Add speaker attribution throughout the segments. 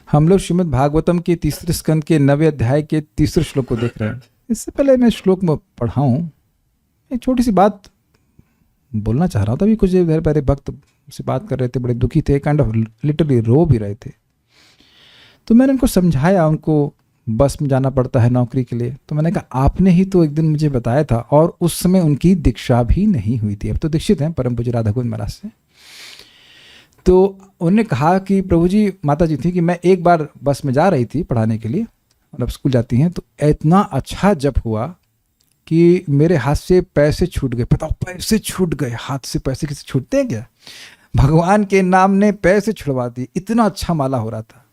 Speaker 1: हम लोग श्रीमद् भागवतम के तीसरे स्कंद के 9वें अध्याय के तीसरे श्लोक को देख रहे हैं। इससे पहले मैं श्लोक में पढ़ाऊँ, एक छोटी सी बात बोलना चाह रहा था। अभी कुछ देर पहले भक्त से बात कर रहे थे, बड़े दुखी थे, काइंड ऑफ लिटरली रो भी रहे थे। तो मैंने उनको समझाया, उनको बस में जाना पड़ता है नौकरी के लिए। तो मैंने कहा आपने ही तो एक दिन मुझे बताया था, और उस समय उनकी दीक्षा भी नहीं हुई थी। अब तो दीक्षित हैं परम पूज्य राधा गोविंद महाराज से। तो उन्होंने कहा कि प्रभु जी, माता जी थी कि मैं एक बार बस में जा रही थी पढ़ाने के लिए, मतलब स्कूल जाती हैं, तो इतना अच्छा जप हुआ कि मेरे हाथ से पैसे छूट गए। बताओ, पैसे छूट गए हाथ से। पैसे किसी छूटते हैं क्या? भगवान के नाम ने पैसे छुड़वा दिए। इतना अच्छा माला हो रहा था।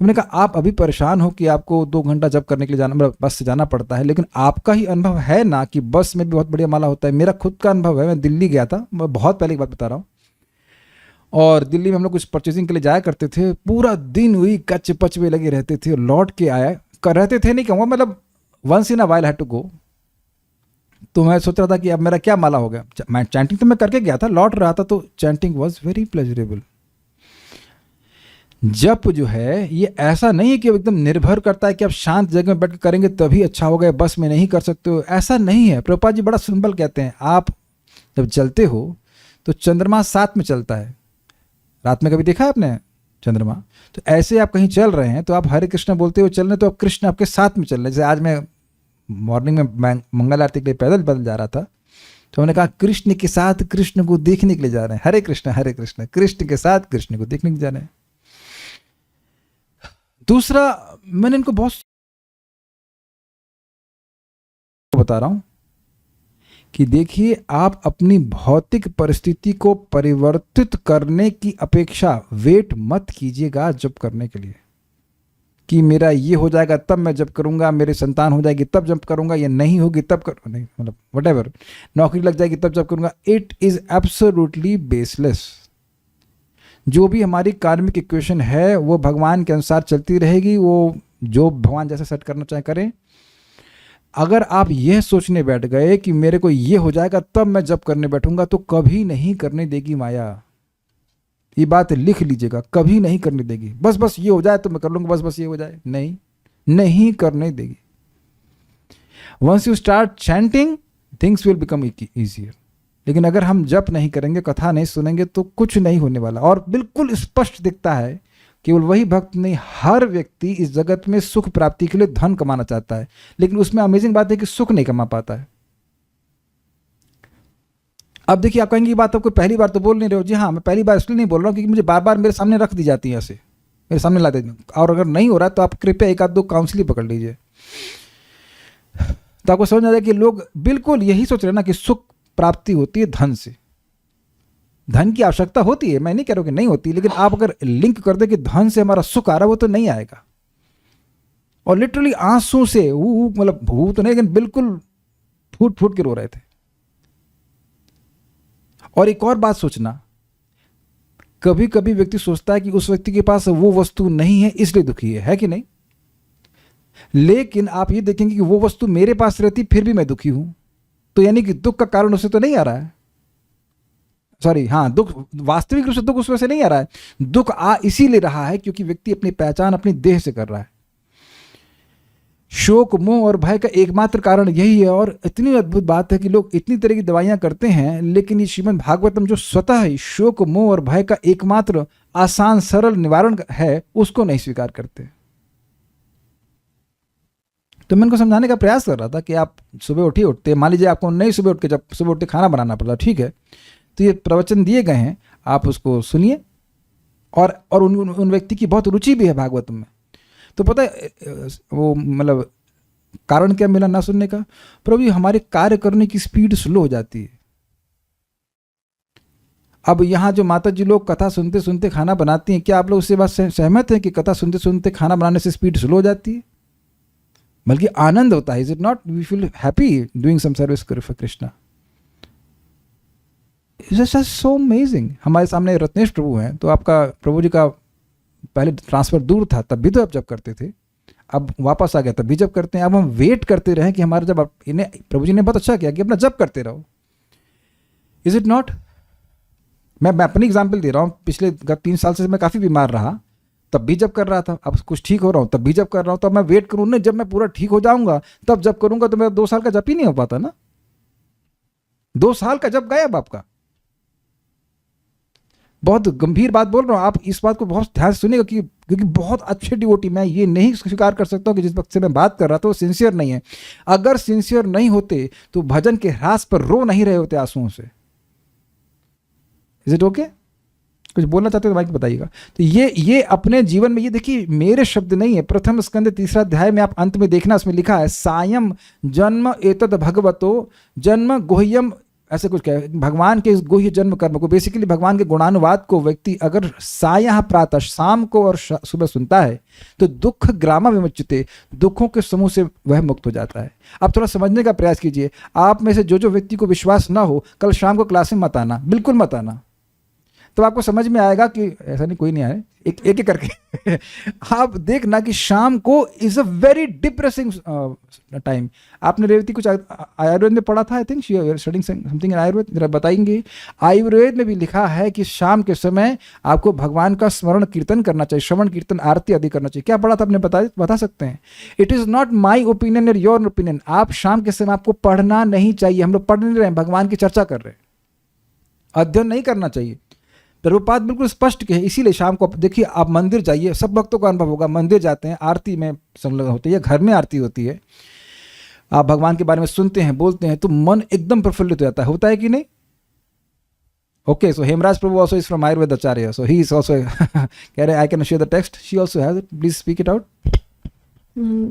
Speaker 1: मैंने कहा आप अभी परेशान हो कि आपको 2 घंटा जप करने के लिए जाना, मतलब बस से जाना पड़ता है, लेकिन आपका ही अनुभव है ना कि बस में भी बहुत बढ़िया माला होता है। मेरा खुद का अनुभव है, मैं दिल्ली गया था, मैं बहुत पहले की बात बता रहा हूँ, और दिल्ली में हम लोग कुछ परचेजिंग के लिए जाया करते थे। पूरा दिन वही कच पच में लगे रहते थे, और लौट के आया कर रहते थे, नहीं कहूँगा, मतलब once in a while had to go. तो मैं सोच रहा था कि अब मेरा क्या माला हो गया। मैं चैंटिंग तो मैं करके गया था, लौट रहा था, तो चैंटिंग वॉज वेरी प्लेजरेबल। जप जो है ये ऐसा नहीं है कि एकदम निर्भर करता है कि आप शांत जगह में बैठ कर करेंगे तभी अच्छा होगा, बस में नहीं कर सकते हो, ऐसा नहीं है। प्रभुपाद जी बड़ा सिंपल कहते हैं, आप जब चलते हो तो चंद्रमा साथ में चलता है। रात में कभी देखा है आपने चंद्रमा? तो ऐसे आप कहीं चल रहे हैं तो आप हरे कृष्ण बोलते हो चल रहे, तो आप कृष्ण आपके साथ में चल रहे हैं। जैसे आज मैं मॉर्निंग में मंगल आरती के लिए पैदल पैदल जा रहा था, तो उन्होंने कहा कृष्ण के साथ कृष्ण को देखने के लिए जा रहे हैं। हरे कृष्ण कृष्ण के साथ कृष्ण को देखने के लिए जा रहे हैं। दूसरा, मैंने इनको बहुत बता रहा हूं कि देखिए, आप अपनी भौतिक परिस्थिति को परिवर्तित करने की अपेक्षा वेट मत कीजिएगा जब करने के लिए कि मेरा ये हो जाएगा तब मैं जब करूंगा, मेरे संतान हो जाएगी तब जब करूंगा, या नहीं होगी तब कर, नहीं मतलब व्हाटएवर, नौकरी लग जाएगी तब जब करूंगा। It is absolutely baseless. जो भी हमारी कार्मिक इक्वेशन है वो भगवान के अनुसार चलती रहेगी। वो जो भगवान जैसा सेट करना चाहे करें। अगर आप यह सोचने बैठ गए कि मेरे को ये हो जाएगा तब मैं जब करने बैठूंगा, तो कभी नहीं करने देगी माया। ये बात लिख लीजिएगा, कभी नहीं करने देगी। बस बस ये हो जाए तो मैं कर लूंगा, बस बस ये हो जाए, नहीं, नहीं करने देगी। Once you start chanting things will become easier. लेकिन अगर हम जप नहीं करेंगे, कथा नहीं सुनेंगे, तो कुछ नहीं होने वाला। और बिल्कुल स्पष्ट दिखता है, केवल वही भक्त नहीं, हर व्यक्ति इस जगत में सुख प्राप्ति के लिए धन कमाना चाहता है, लेकिन उसमें अमेजिंग बात है कि सुख नहीं कमा पाता है। अब देखिए, आप कहेंगे ये बात आपको पहली बार तो बोल नहीं रहे हो। जी हाँ, मैं पहली बार इसलिए नहीं बोल रहा हूँ क्योंकि मुझे बार बार मेरे सामने रख दी जाती है, ऐसे मेरे सामने ला देती हूँ। और अगर नहीं हो रहा तो आप कृपया 1-2 काउंसलिंग पकड़ लीजिए, तो आपको समझ आ जाए कि लोग बिल्कुल यही सोच रहे हैं ना कि सुख प्राप्ति होती है धन से। धन की आवश्यकता होती है, मैं नहीं कह रहा हूं कि नहीं होती, लेकिन आप अगर लिंक कर दे कि धन से हमारा सुख आ रहा है, वो तो नहीं आएगा। और लिटरली आंसू से मतलब भू तो नहीं, लेकिन बिल्कुल फूट फूट के रो रहे थे। और एक और बात सोचना, कभी कभी व्यक्ति सोचता है कि उस व्यक्ति के पास वो वस्तु नहीं है इसलिए दुखी है कि नहीं? लेकिन आप ये देखेंगे कि वो वस्तु मेरे पास रहती फिर भी मैं दुखी हूं, तो यानी कि दुख का कारण उससे तो नहीं आ रहा है। सॉरी, हाँ, दुख वास्तविक रूप से दुख उसमें से नहीं आ रहा है। दुख आ इसीलिए रहा है क्योंकि व्यक्ति अपनी पहचान अपनी देह से कर रहा है। शोक, मोह और भय का एकमात्र कारण यही है। और इतनी अद्भुत बात है कि लोग इतनी तरह की दवाइयां करते हैं, लेकिन ये श्रीमद् भागवतम जो स्वतः ही शोक, मोह और भय का एकमात्र आसान सरल निवारण है, उसको नहीं स्वीकार करते। तो मैं उनको समझाने का प्रयास कर रहा था कि आप सुबह उठते, मान लीजिए आपको नहीं सुबह उठ के, जब सुबह उठ के खाना बनाना पड़ता, ठीक है, तो ये प्रवचन दिए गए हैं, आप उसको सुनिए। और उन व्यक्ति की बहुत रुचि भी है भागवत में, तो पता है वो मतलब कारण क्या मिला ना सुनने का? प्रभु, हमारे कार्य करने की स्पीड स्लो हो जाती है। अब यहाँ जो माता जी लोग कथा सुनते सुनते खाना बनाती हैं, क्या आप लोग उससे बात सहमत हैं कि कथा सुनते सुनते खाना बनाने से स्पीड स्लो हो जाती है? बल्कि आनंद होता है। Is it not? We feel happy doing some service for Krishna. It's so amazing. हमारे सामने रत्नेश प्रभु हैं, तो आपका प्रभु जी का पहले ट्रांसफर दूर था, तब भी तो आप जब करते थे, अब वापस आ गया तब भी जब करते हैं। अब हम वेट करते रहे कि हमारा जब, इन्हें प्रभु जी ने बहुत अच्छा किया कि अपना जब करते रहो। Is it not? मैं अपनी एग्जाम्पल दे रहा हूँ। पिछले 3 साल से मैं काफ़ी बीमार रहा, तब भी जब कर रहा था, अब कुछ ठीक हो रहा हूँ तब भी जब कर रहा हूँ, तब मैं वेट करूँ ना जब मैं पूरा ठीक हो जाऊंगा तब जब करूंगा, तो मेरा 2 साल का जप ही नहीं हो पाता ना। 2 साल का जप गायब आपका। बहुत गंभीर बात बोल रहा हूँ, आप इस बात को बहुत ध्यान से सुनिएगा, क्योंकि बहुत अच्छे डिवोटी, मैं ये नहीं स्वीकार कर सकता हूँ कि जिस वक्त से मैं बात कर रहा था वो सिंसियर नहीं है। अगर सिंसियर नहीं होते तो भजन के ह्रास पर रो नहीं रहे होते आंसुओं से। Is it okay? कुछ बोलना चाहते हो तो माइक बताइएगा। तो ये अपने जीवन में, ये देखिए मेरे शब्द नहीं है, प्रथम स्कंद 3 अध्याय में आप अंत में देखना, उसमें लिखा है सायं जन्म एतद भगवतो जन्म गुह्यम, ऐसे कुछ कहे, भगवान के इस गुह्य जन्म कर्म को, बेसिकली भगवान के गुणानुवाद को व्यक्ति अगर सायं प्रातः, शाम को और सुबह सुनता है तो दुख ग्रामा विमुच्यते, दुखों के समूह से वह मुक्त हो जाता है। आप थोड़ा समझने का प्रयास कीजिए। आप में से जो व्यक्ति को विश्वास ना हो, कल शाम को क्लास में मत आना, बिल्कुल मत आना, तो आपको समझ में आएगा कि ऐसा नहीं, कोई नहीं आए, एक एक करके आप देखना कि शाम को is a very depressing time. आपने रेवती कुछ आयुर्वेद में पढ़ा था, I think studying something in Ayurveda, जरा बताएंगे। आयुर्वेद में भी लिखा है कि शाम के समय आपको भगवान का स्मरण कीर्तन करना चाहिए, श्रवण कीर्तन आरती आदि करना चाहिए। क्या पढ़ा था आपने, बता सकते हैं? It is not my opinion और योर ओपिनियन। आप शाम के समय आपको पढ़ना नहीं चाहिए। हम लोग पढ़ नहीं रहे हैं, भगवान की चर्चा कर रहे हैं, अध्ययन नहीं करना चाहिए। प्रभुपाद बिल्कुल स्पष्ट के है, इसीलिए शाम को देखिए, आप मंदिर जाइए, सब भक्तों का अनुभव होगा, मंदिर जाते हैं, आरती में संलग्न होते हैं, घर में आरती होती है, आप भगवान के बारे में सुनते हैं, बोलते हैं, तो मन एकदम प्रफुल्लित हो जाता है, होता है कि नहीं? Okay, so Hemraj Prabhu also is from Ayurveda acharya, so he is also कह रहे I can share the text, she also has it, please speak it out.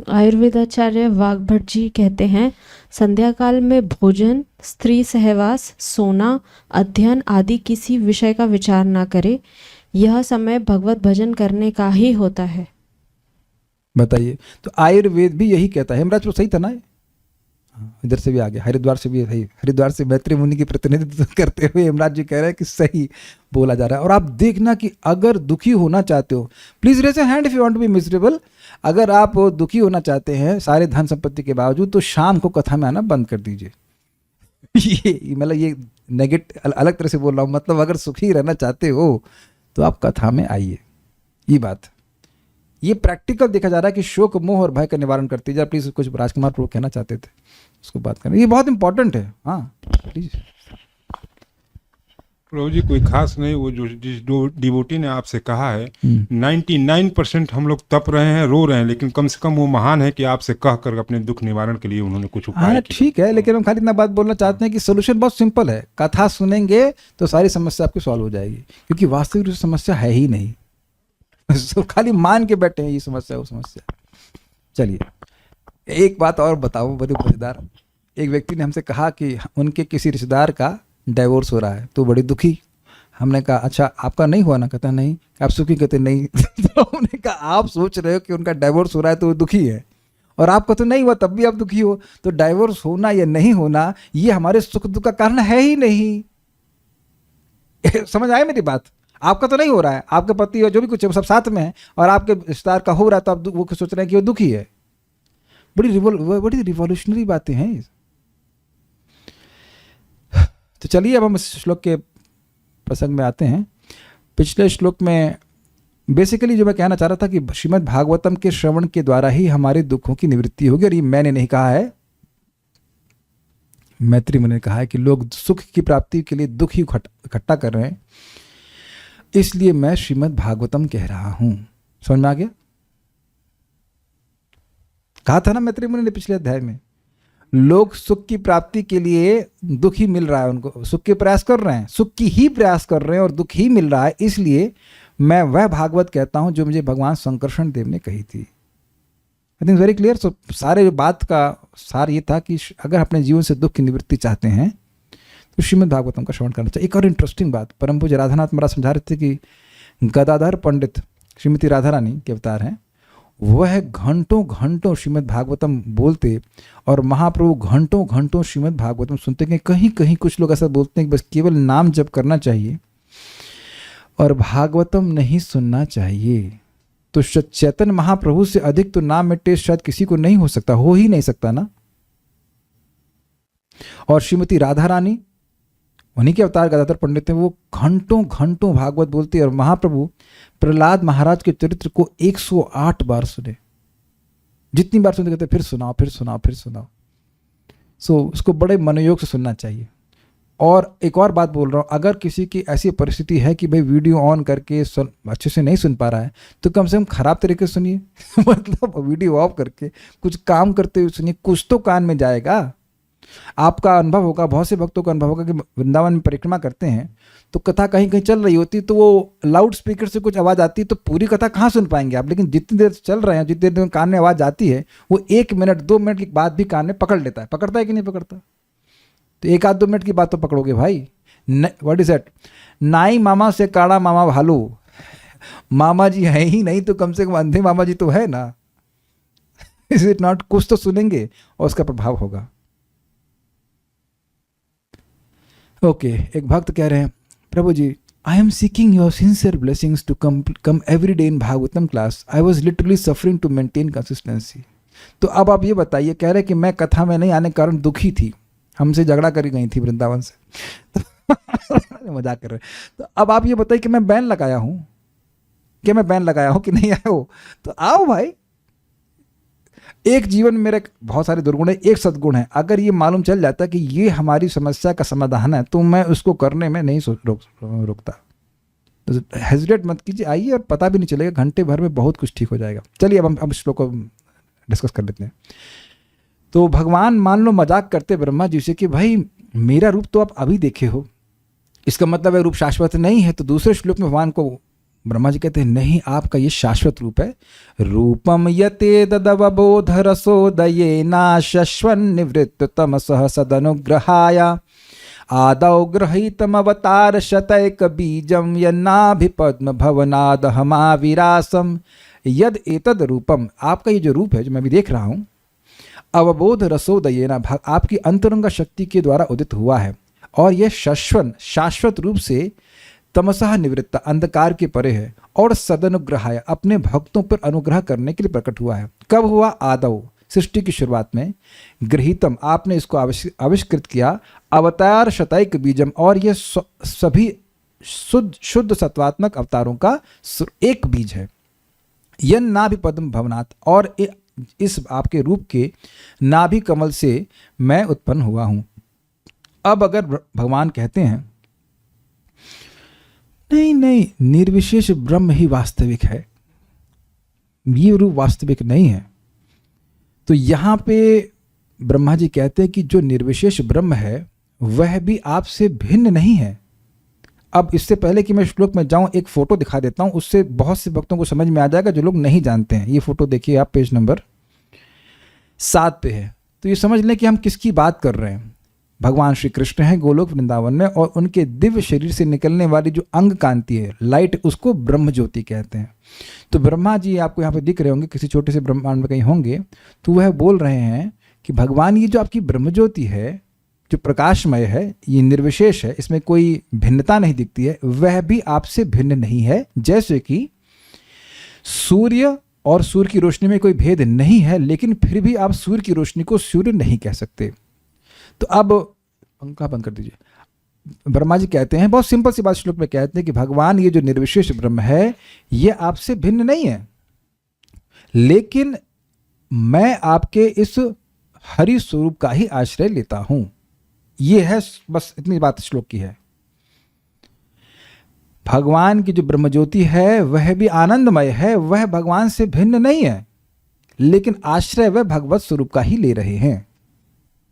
Speaker 2: Ayurvedacharya Vagbhata ji कहते हैं, संध्या काल में भोजन, स्त्री सहवास, सोना, अध्ययन आदि किसी विषय का विचार ना करे, यह समय भगवत भजन करने का ही होता है।
Speaker 1: बताइए, तो आयुर्वेद भी यही कहता है। हेमराज सही था ना? इधर से भी आ गया, हरिद्वार से भी सही, हरिद्वार से मैत्री मुनि की प्रतिनिधित्व करते हुए हेमराज जी कह रहे हैं कि सही बोला जा रहा है। और आप देखना कि अगर दुखी होना चाहते हो, please raise your hand if you want to be miserable. अगर आप दुखी होना चाहते हैं सारे धन संपत्ति के बावजूद, तो शाम को कथा में आना बंद कर दीजिए। ये मतलब ये नेगेटिव अलग तरह से बोल रहा हूँ, मतलब अगर सुखी रहना चाहते हो तो आप कथा में आइए। ये बात, ये प्रैक्टिकल देखा जा रहा है कि शोक मोह और भय का निवारण करती है। प्लीज कुछ राजकुमार प्रभु कहना चाहते थे, उसको बात करना, ये बहुत इंपॉर्टेंट है। हाँ प्लीज।
Speaker 3: प्रभु जी कोई खास नहीं, वो जो जिस डिवोटी ने आपसे कहा है 99% हम लोग तप रहे हैं, रो रहे हैं, लेकिन कम से कम वो महान है कि आपसे कह कर अपने दुख निवारण के लिए उन्होंने कुछ उपाय
Speaker 1: किया। ठीक है, लेकिन हम खाली इतना बात बोलना चाहते हैं कि सोल्यूशन बहुत सिंपल है। कथा सुनेंगे तो सारी समस्या आपकी सॉल्व हो जाएगी, क्योंकि वास्तविक रूप से समस्या है ही नहीं। तो खाली मान के बैठे हैं ये समस्या वो समस्या। चलिए एक बात और बताऊं, बड़ी मजेदार। एक व्यक्ति ने हमसे कहा कि उनके किसी रिश्तेदार का डाइवोर्स हो रहा है, तो बड़ी दुखी। हमने कहा अच्छा आपका नहीं हुआ ना? कहता नहीं। आप सुखी? कहते नहीं। तो हमने कहा आप सोच रहे हो कि उनका डाइवोर्स हो रहा है तो वो दुखी है, और आपका तो नहीं हुआ तब भी आप दुखी हो। तो डाइवोर्स होना या नहीं होना ये हमारे सुख दुख का कारण है ही नहीं। समझ आए मेरी बात? आपका तो नहीं हो रहा है, आपके पति और जो भी कुछ है वो सब साथ में है, और आपके रिश्तेदार का हो रहा है तो आप वो सोच रहे हैं कि वो दुखी है। बड़ी रिवॉल्यूशनरी बातें हैं। तो चलिए अब हम इस श्लोक के प्रसंग में आते हैं। पिछले श्लोक में बेसिकली जो मैं कहना चाह रहा था कि श्रीमद् भागवतम के श्रवण के द्वारा ही हमारे दुखों की निवृत्ति होगी। और ये मैंने नहीं कहा है, मैत्री मुनि ने कहा है कि लोग सुख की प्राप्ति के लिए दुख ही इकट्ठा कर रहे हैं, इसलिए मैं श्रीमद् भागवतम कह रहा हूं। समझ में आ गया? कहा था ना मैत्री मुनि ने पिछले अध्याय में, लोग सुख की प्राप्ति के लिए दुख ही मिल रहा है उनको, सुख के प्रयास कर रहे हैं, सुख की ही प्रयास कर रहे हैं और दुख ही मिल रहा है, इसलिए मैं वह भागवत कहता हूं जो मुझे भगवान शंकरषण देव ने कही थी। I think very clear. So सारे बात का सार ये था कि अगर अपने जीवन से दुख की निवृत्ति चाहते हैं तो श्रीमद् भागवतम का श्रवण करना चाहिए। एक और इंटरेस्टिंग बात, परम पूज्य राधानाथ महाराज समझा रहे थे कि गदाधर पंडित श्रीमती राधा रानी के अवतार हैं, वह घंटों घंटों श्रीमद् भागवतम बोलते और महाप्रभु घंटों घंटों श्रीमद् भागवतम सुनते। कि कहीं कहीं कुछ लोग ऐसा बोलते हैं कि बस केवल नाम जप करना चाहिए और भागवतम नहीं सुनना चाहिए। तो चैतन्य महाप्रभु से अधिक तो नाम में टेस्ट शायद किसी को नहीं हो सकता, हो ही नहीं सकता ना। और श्रीमती राधा रानी उन्हीं के अवतार गदाधर पंडित हैं, वो घंटों घंटों भागवत बोलते हैं और महाप्रभु प्रहलाद महाराज के चरित्र को 108 बार सुने। जितनी बार सुनते कहते फिर सुनाओ फिर सुनाओ फिर सुनाओ। सो उसको बड़े मनोयोग से सुनना चाहिए। और एक और बात बोल रहा हूँ, अगर किसी की ऐसी परिस्थिति है कि भाई वीडियो ऑन करके अच्छे से नहीं सुन पा रहा है तो कम से कम खराब तरीके से सुनिए मतलब वीडियो ऑफ करके कुछ काम करते हुए सुनिए, कुछ तो कान में जाएगा। आपका अनुभव होगा, बहुत से भक्तों का अनुभव होगा कि वृंदावन में परिक्रमा करते हैं तो कथा कहीं कहीं चल रही होती तो वो लाउड स्पीकर से कुछ आवाज़ आती है तो पूरी कथा कहाँ सुन पाएंगे आप। लेकिन जितनी देर चल रहे हैं, जितनी देर कान में आवाज़ आती है, वो 1 मिनट 2 मिनट की बात भी कान में पकड़ लेता है। पकड़ता है कि नहीं पकड़ता? तो 1 आध 2 मिनट की बात तो पकड़ोगे भाई। What is that? नाई मामा से काड़ा मामा भालू। मामा जी है ही नहीं तो कम से कम अंधे मामा जी तो है ना। Is it not? कुछ तो सुनेंगे और उसका प्रभाव होगा। ओके, एक भक्त कह रहे हैं, Prabhu ji, I am seeking your sincere blessings to come every day in Bhagavatam class. I was literally suffering to maintain consistency. तो अब आप ये बताइए, कह रहे कि मैं कथा में नहीं आने के कारण दुखी थी, हमसे झगड़ा करी गई थी वृंदावन से मजाक कर रहे। तो अब आप ये बताइए कि मैं बैन लगाया हूँ, कि मैं बैन लगाया हूँ कि नहीं आया हो? तो आओ भाई। एक जीवन में मेरे बहुत सारे दुर्गुण है, एक सद्गुण है। अगर ये मालूम चल जाता कि ये हमारी समस्या का समाधान है तो मैं उसको करने में नहीं रोकता। तो हेजिटेट मत कीजिए, आइए, और पता भी नहीं चलेगा, घंटे भर में बहुत कुछ ठीक हो जाएगा। चलिए अब हम श्लोक को डिस्कस कर लेते हैं। तो भगवान मान लो मजाक करते ब्रह्मा जी से कि भाई मेरा रूप तो आप अभी देखे हो, इसका मतलब है रूप शाश्वत नहीं है। तो दूसरे श्लोक में भगवान को ब्रह्मा जी कहते हैं नहीं, आपका ये शाश्वत रूप है। रूपम यते ददवबोध रसोदये नाशश्वन निवृत्त तमसः सदनुग्रहाय आदौ गृहीतम अवतार शतैक बीजम यन्नाभिपद्म भवनादहमाविरासम यद एतद रूपम। आपका ये जो रूप है जो मैं भी देख रहा हूँ, अवबोध रसोदयेना, आपकी अंतरंग शक्ति के द्वारा उदित हुआ है और यह शाश्वत रूप से तमसः निवृत्त, अंधकार के परे है, और सदनुग्रहाय, अपने भक्तों पर अनुग्रह करने के लिए प्रकट हुआ है। कब हुआ? आदौ, सृष्टि की शुरुआत में। गृहीतम, आपने इसको आविष्कृत किया। अवतार शतैक बीजम, और यह सभी शुद्ध सत्वात्मक अवतारों का एक बीज है। यन नाभि पद्म भवनात्, और इस आपके रूप के नाभि कमल से मैं उत्पन्न हुआ हूं। अब अगर भगवान कहते हैं नहीं नहीं, निर्विशेष ब्रह्म ही वास्तविक है, ये रूप वास्तविक नहीं है, तो यहां पे ब्रह्मा जी कहते हैं कि जो निर्विशेष ब्रह्म है वह भी आपसे भिन्न नहीं है। अब इससे पहले कि मैं श्लोक में जाऊं, एक फोटो दिखा देता हूं, उससे बहुत से भक्तों को समझ में आ जाएगा जो लोग नहीं जानते हैं। ये फोटो देखिए आप, पेज नंबर 7 पे है। तो ये समझ लें कि हम किसकी बात कर रहे हैं। भगवान श्री कृष्ण हैं गोलोक वृंदावन में, और उनके दिव्य शरीर से निकलने वाली जो अंग कांति है, लाइट, उसको ब्रह्म ज्योति कहते हैं। तो ब्रह्मा जी आपको यहाँ पे दिख रहे होंगे, किसी छोटे से ब्रह्मांड में कहीं होंगे, तो वह बोल रहे हैं कि भगवान ये जो आपकी ब्रह्म ज्योति है, जो प्रकाशमय है, ये निर्विशेष है, इसमें कोई भिन्नता नहीं दिखती है, वह भी आपसे भिन्न नहीं है। जैसे कि सूर्य और सूर्य की रोशनी में कोई भेद नहीं है, लेकिन फिर भी आप सूर्य की रोशनी को सूर्य नहीं कह सकते। तो अब पंखा बंद कर दीजिए। ब्रह्मा जी कहते हैं, बहुत सिंपल सी बात श्लोक में कहते हैं कि भगवान ये जो निर्विशेष ब्रह्म है, ये आपसे भिन्न नहीं है, लेकिन मैं आपके इस हरि स्वरूप का ही आश्रय लेता हूं। ये है, बस इतनी बात श्लोक की है। भगवान की जो ब्रह्म ज्योति है वह भी आनंदमय है, वह भगवान से भिन्न नहीं है, लेकिन आश्रय वह भगवत स्वरूप का ही ले रहे हैं।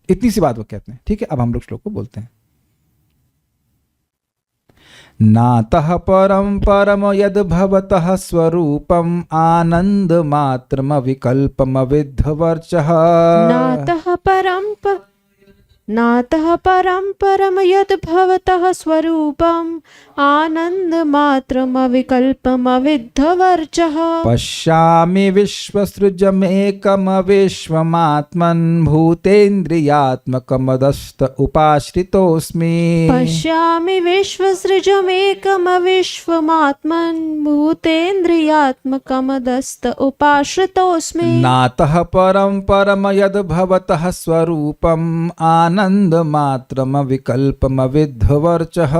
Speaker 1: इतनी सी बात वो कहते हैं। ठीक है, अब हम लोग श्लोक को बोलते हैं। नातः परम परम यद भवतः स्वरूपम आनंद मात्रम विकल्पम विद्धवर्चः।
Speaker 2: नातः परम परम यद भवतः स्वरूपम आनंद मात्रम विकल्पम विद्धवर्चः।
Speaker 1: पश्यामि विश्वसृजमेकम विश्वमात्मन् भूतेन्द्रियात्मकमदस्त उपाश्रितोऽस्मि।
Speaker 2: पश्यामि विश्वसृजमेकम विश्वमात्मन् भूतेन्द्रियात्मकमदस्त उपाश्रितोऽस्मि।
Speaker 1: नातः परम परम यद भवतः स्वरूपम आनंद आनंद मात्रम विकल्पम विद्धवर्चः।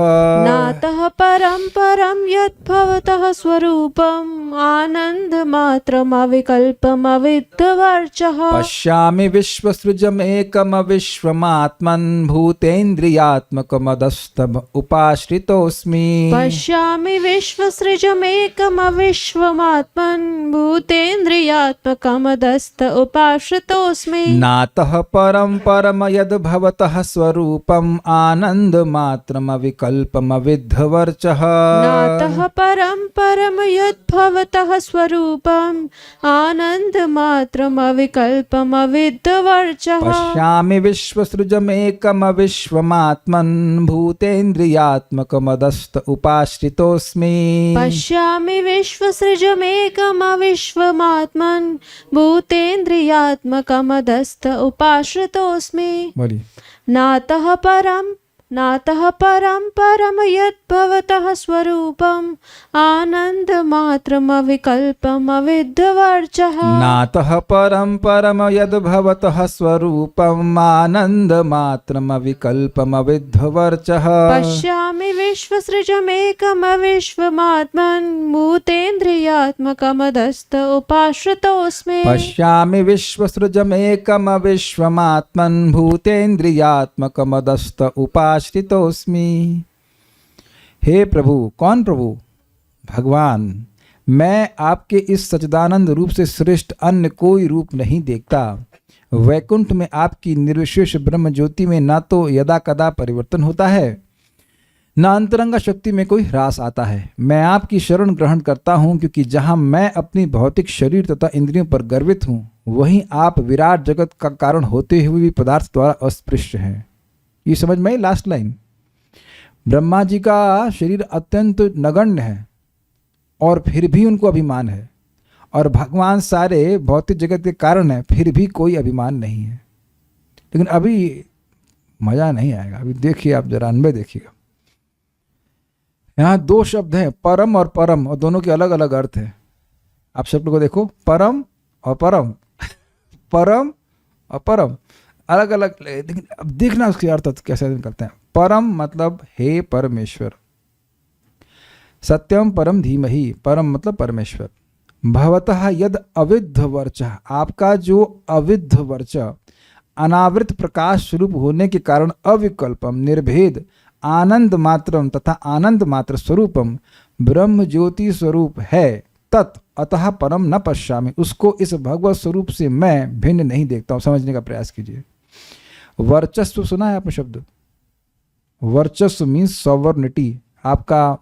Speaker 2: नातः परं परं यद्भवतः स्वरूपम् आनंद मात्रम विकल्पम विद्धवर्चः।
Speaker 1: पश्यामि विश्वसृजमेकम विश्वमात्मन् भूतेन्द्रियात्मकमदस्तम उपाश्रितोऽस्मि।
Speaker 2: पश्यामि विश्वसृजमेकम विश्वमात्मन् भूतेन्द्रियात्मकमदस्त उपाश्रितोऽस्मि।
Speaker 1: नातः परं परम यद्भवतः स्वरूपम् आनंद मात्रम विकल्पम विद्धवर्चः।
Speaker 2: नातः परं परं यद्भवतः स्वरूपम् आनंद मात्रम विकल्पम विद्धवर्चः।
Speaker 1: पश्यामि विश्वसृजमेकम विश्वमात्मन् भूतेन्द्रियात्मकमदस्त उपाश्रितोऽस्मि।
Speaker 2: पश्यामि विश्वसृजमेकम विश्वमात्मन् भूतेन्द्रियात्मकमदस्त उपाश्रितोऽस्मि।
Speaker 1: बोलिए।
Speaker 2: नातः परं परं यद्भवतः स्वरूपम् आनंद मात्रम विकल्पम विद्धवर्चः।
Speaker 1: नातः परं परम यद्भवतः स्वरूपम् आनंद मात्रम विकल्पम विद्धवर्चः।
Speaker 2: पश्यामि विश्वसृजमेकम विश्वमात्मन् भूतेन्द्रियात्मकमदस्त उपाश्रितोऽस्मि।
Speaker 1: पश्यामि विश्वसृजमेकम विश्वमात्मन् भूतेन्द्रियात्मकमदस्त उपाश्रितोऽस्मि। हे प्रभु। कौन प्रभु? भगवान। मैं आपके इस सच्चिदानंद रूप से श्रेष्ठ अन्य कोई रूप नहीं देखता। वैकुंठ में आपकी निर्विशेष ब्रह्म ज्योति में ना तो यदा कदा परिवर्तन होता है, न अंतरंगा शक्ति में कोई ह्रास आता है। मैं आपकी शरण ग्रहण करता हूँ, क्योंकि जहाँ मैं अपनी भौतिक शरीर तथा इंद्रियों पर गर्वित हूँ, वहीं आप विराट जगत का कारण होते हुए भी पदार्थ द्वारा अस्पृश्य हैं। ये समझ में आई लास्ट लाइन। ब्रह्मा जी का शरीर अत्यंत नगण्य है और फिर भी उनको अभिमान है, और भगवान सारे भौतिक जगत के कारण है, फिर भी कोई अभिमान नहीं है। लेकिन अभी मजा नहीं आएगा। अभी देखिए आप जरा अनबे देखिएगा। यहाँ दो शब्द हैं, परम और परम, और दोनों के अलग अलग अर्थ हैं। आप शब्द को देखो, परम और परम परम और परम अलग अलग, लेकिन अब देखना उसके अर्थ कैसे करते हैं। परम मतलब हे परमेश्वर, सत्यम परम धीमहि, परम मतलब परमेश्वर। भवतः यद अविद्ध वर्च, आपका जो अविद्ध वर्च अनावृत प्रकाश स्वरूप होने के कारण अविकल्पम निर्भेद आनंद मात्रम तथा आनंद मात्र स्वरूपम ब्रह्म ज्योति स्वरूप है, तत् अतः परम न पश्यामि, उसको इस भगवत स्वरूप से मैं भिन्न नहीं देखता हूं। समझने का प्रयास कीजिए। वर्चस्व सुना है आपने शब्द? वर्चस्व मीन्स सॉवर्निटी, आपका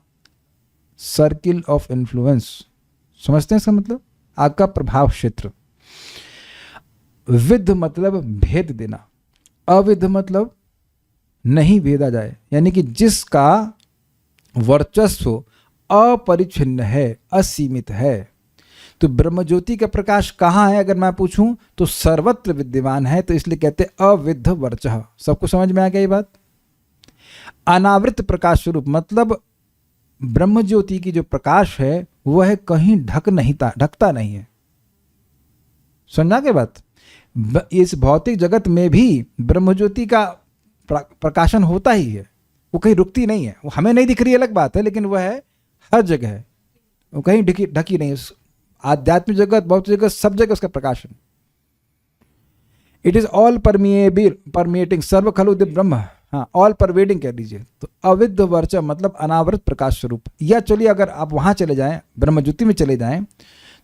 Speaker 1: सर्किल ऑफ इन्फ्लुएंस। समझते हैं इसका मतलब? आपका प्रभाव क्षेत्र। विद्ध मतलब भेद देना, अविद्ध मतलब नहीं भेदा जाए, यानी कि जिसका वर्चस्व अपरिच्छिन्न है, असीमित है। तो ब्रह्म ज्योति का प्रकाश कहाँ है अगर मैं पूछूं, तो सर्वत्र विद्यमान है, तो इसलिए कहते अविद्ध वर्चः। सबको समझ में आ गया ये बात? अनावृत प्रकाश स्वरूप मतलब ब्रह्म ज्योति की जो प्रकाश है वह कहीं ढकता नहीं है। समझा के बात? इस भौतिक जगत में भी ब्रह्म ज्योति का प्रकाशन होता ही है, वो कहीं रुकती नहीं है। वो हमें नहीं दिख रही अलग बात है, लेकिन वह है हर जगह है, वो कहीं ढकी नहीं है। आध्यात्मिक जगत, भौतिक जगत, सब जगह उसका प्रकाशन। इट इज ऑल परमिएटिंग सर्व खलु दिव्य ब्रह्म। हाँ, ऑल परवेडिंग कह दीजिए। तो अविद्ध वर्च मतलब अनावृत प्रकाश स्वरूप। या चलिए अगर आप वहां चले जाएं, ब्रह्म ज्योति में चले जाएं,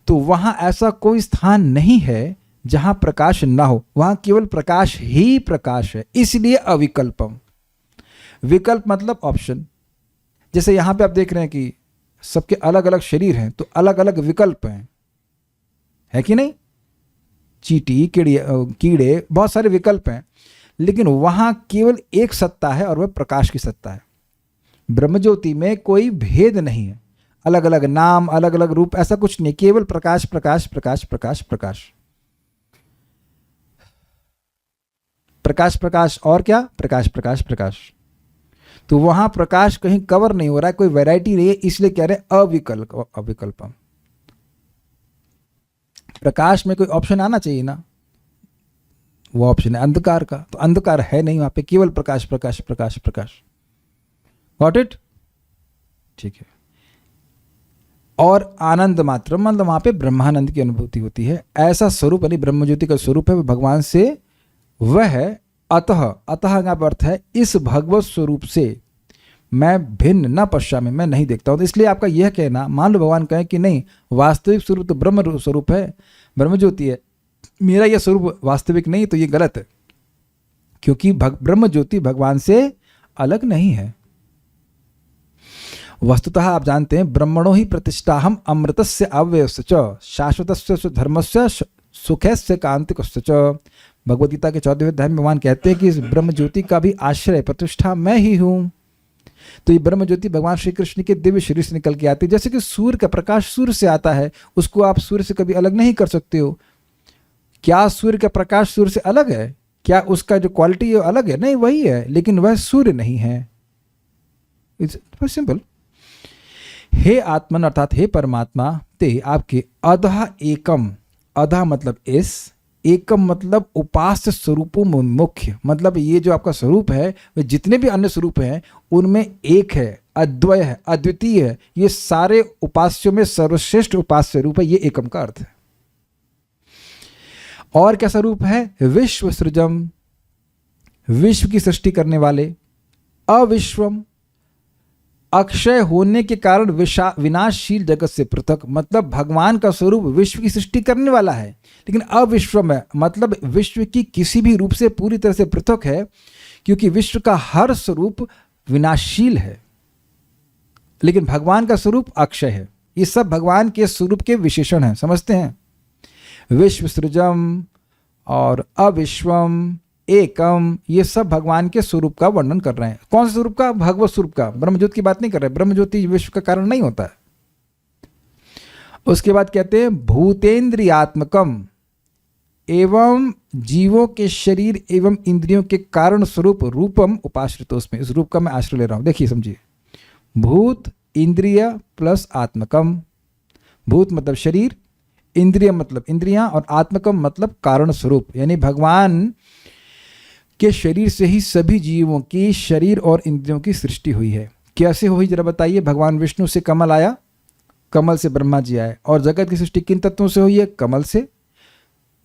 Speaker 1: तो वहां ऐसा कोई स्थान नहीं है जहां प्रकाश ना हो, वहां केवल प्रकाश ही प्रकाश है, इसलिए अविकल्पम। विकल्प मतलब ऑप्शन। जैसे यहां पे आप देख रहे हैं कि सबके अलग अलग शरीर हैं, तो अलग अलग विकल्प हैं, है कि नहीं? चींटी, कीड़े, बहुत सारे विकल्प हैं, लेकिन वहां केवल एक सत्ता है और वह प्रकाश की सत्ता है। ब्रह्मज्योति में कोई भेद नहीं है, अलग अलग नाम, अलग अलग रूप, ऐसा कुछ नहीं, केवल प्रकाश प्रकाश प्रकाश प्रकाश प्रकाश प्रकाश प्रकाश। और क्या? प्रकाश प्रकाश प्रकाश। तो वहां प्रकाश कहीं कवर नहीं हो रहा है, कोई वैरायटी नहीं है, इसलिए कह रहे अविकल्पम। प्रकाश में कोई ऑप्शन आना चाहिए ना, वो ऑप्शन है अंधकार का, तो अंधकार है नहीं वहाँ पे, केवल प्रकाश प्रकाश प्रकाश प्रकाश। Got it? ठीक है। और आनंद मात्र मतलब वहाँ पे ब्रह्मानंद की अनुभूति होती है। ऐसा स्वरूप यानी ब्रह्म ज्योति का स्वरूप है, वो भगवान से वह है। अतः, अतः का अर्थ है इस भगवत स्वरूप से मैं भिन्न न पश्चामि, मैं नहीं देखता हूँ। तो इसलिए आपका यह कहना, मान लो भगवान कहें कि नहीं वास्तविक स्वरूप तो ब्रह्म स्वरूप है, ब्रह्म ज्योति है, मेरा यह स्वरूप वास्तविक नहीं, तो ये गलत है, क्योंकि ब्रह्म ज्योति भगवान से अलग नहीं है। वस्तुतः आप जानते हैं ब्रह्मणो ही प्रतिष्ठाहम अमृतस्य अव्ययस्य च शाश्वतस्य धर्मस्य सुखस्य कांतिकस्य च। भगवद गीता के 14वें अध्याय में भगवान कहते हैं कि इस ब्रह्म ज्योति का भी आश्रय प्रतिष्ठा मैं ही हूँ। तो ये ब्रह्म ज्योति भगवान श्री कृष्ण के दिव्य शरीर से निकल के आती है। जैसे कि सूर्य का प्रकाश सूर्य से आता है, उसको आप सूर्य से कभी अलग नहीं कर सकते हो। क्या सूर्य का प्रकाश सूर्य से अलग है? क्या उसका जो क्वालिटी है अलग है? नहीं, वही है, लेकिन वह सूर्य नहीं है। It's very simple. हे आत्मन अर्थात हे परमात्मा, ते आपके अधः एकम, अधः मतलब इस, एकम मतलब उपास्य स्वरूपों में मुख्य, मतलब ये जो आपका स्वरूप है वे जितने भी अन्य स्वरूप हैं उनमें एक है, अद्वय है, अद्वितीय है। ये सारे उपास्यों में सर्वश्रेष्ठ उपास्य रूप है, ये एकम का अर्थ है। और क्या स्वरूप है? विश्व सृजम, विश्व की सृष्टि करने वाले। अविश्वम, अक्षय होने के कारण विनाशशील जगत से पृथक, मतलब भगवान का स्वरूप विश्व की सृष्टि करने वाला है, लेकिन अविश्वम है मतलब विश्व की किसी भी रूप से पूरी तरह से पृथक है, क्योंकि विश्व का हर स्वरूप विनाशशील है, लेकिन भगवान का स्वरूप अक्षय है। ये सब भगवान के स्वरूप के विशेषण हैं, समझते हैं? विश्व सृजम और अविश्वम, एकम, ये सब भगवान के स्वरूप का वर्णन कर रहे हैं। कौन से स्वरूप का? भगवत स्वरूप का। ब्रह्मज्योति की बात नहीं कर रहे। ब्रह्मज्योति विश्व का कारण नहीं होता है। उसके बाद कहते हैं भूतेन्द्रियात्मकम एवं जीवों के शरीर एवं इंद्रियों के कारण स्वरूप रूपम उपाश्रितोस्मि। इस रूप का मैं आश्रय ले रहा हूं। देखिए समझिए, भूत इंद्रिय प्लस आत्मकम। भूत मतलब शरीर, इंद्रिय मतलब इंद्रियां, और आत्मकम मतलब कारण स्वरूप, यानी भगवान के शरीर से ही सभी जीवों की शरीर और इंद्रियों की सृष्टि हुई है। कैसे हुई जरा बताइए? भगवान विष्णु से कमल आया, कमल से ब्रह्मा जी आए, और जगत की सृष्टि किन तत्वों से हुई है? कमल से,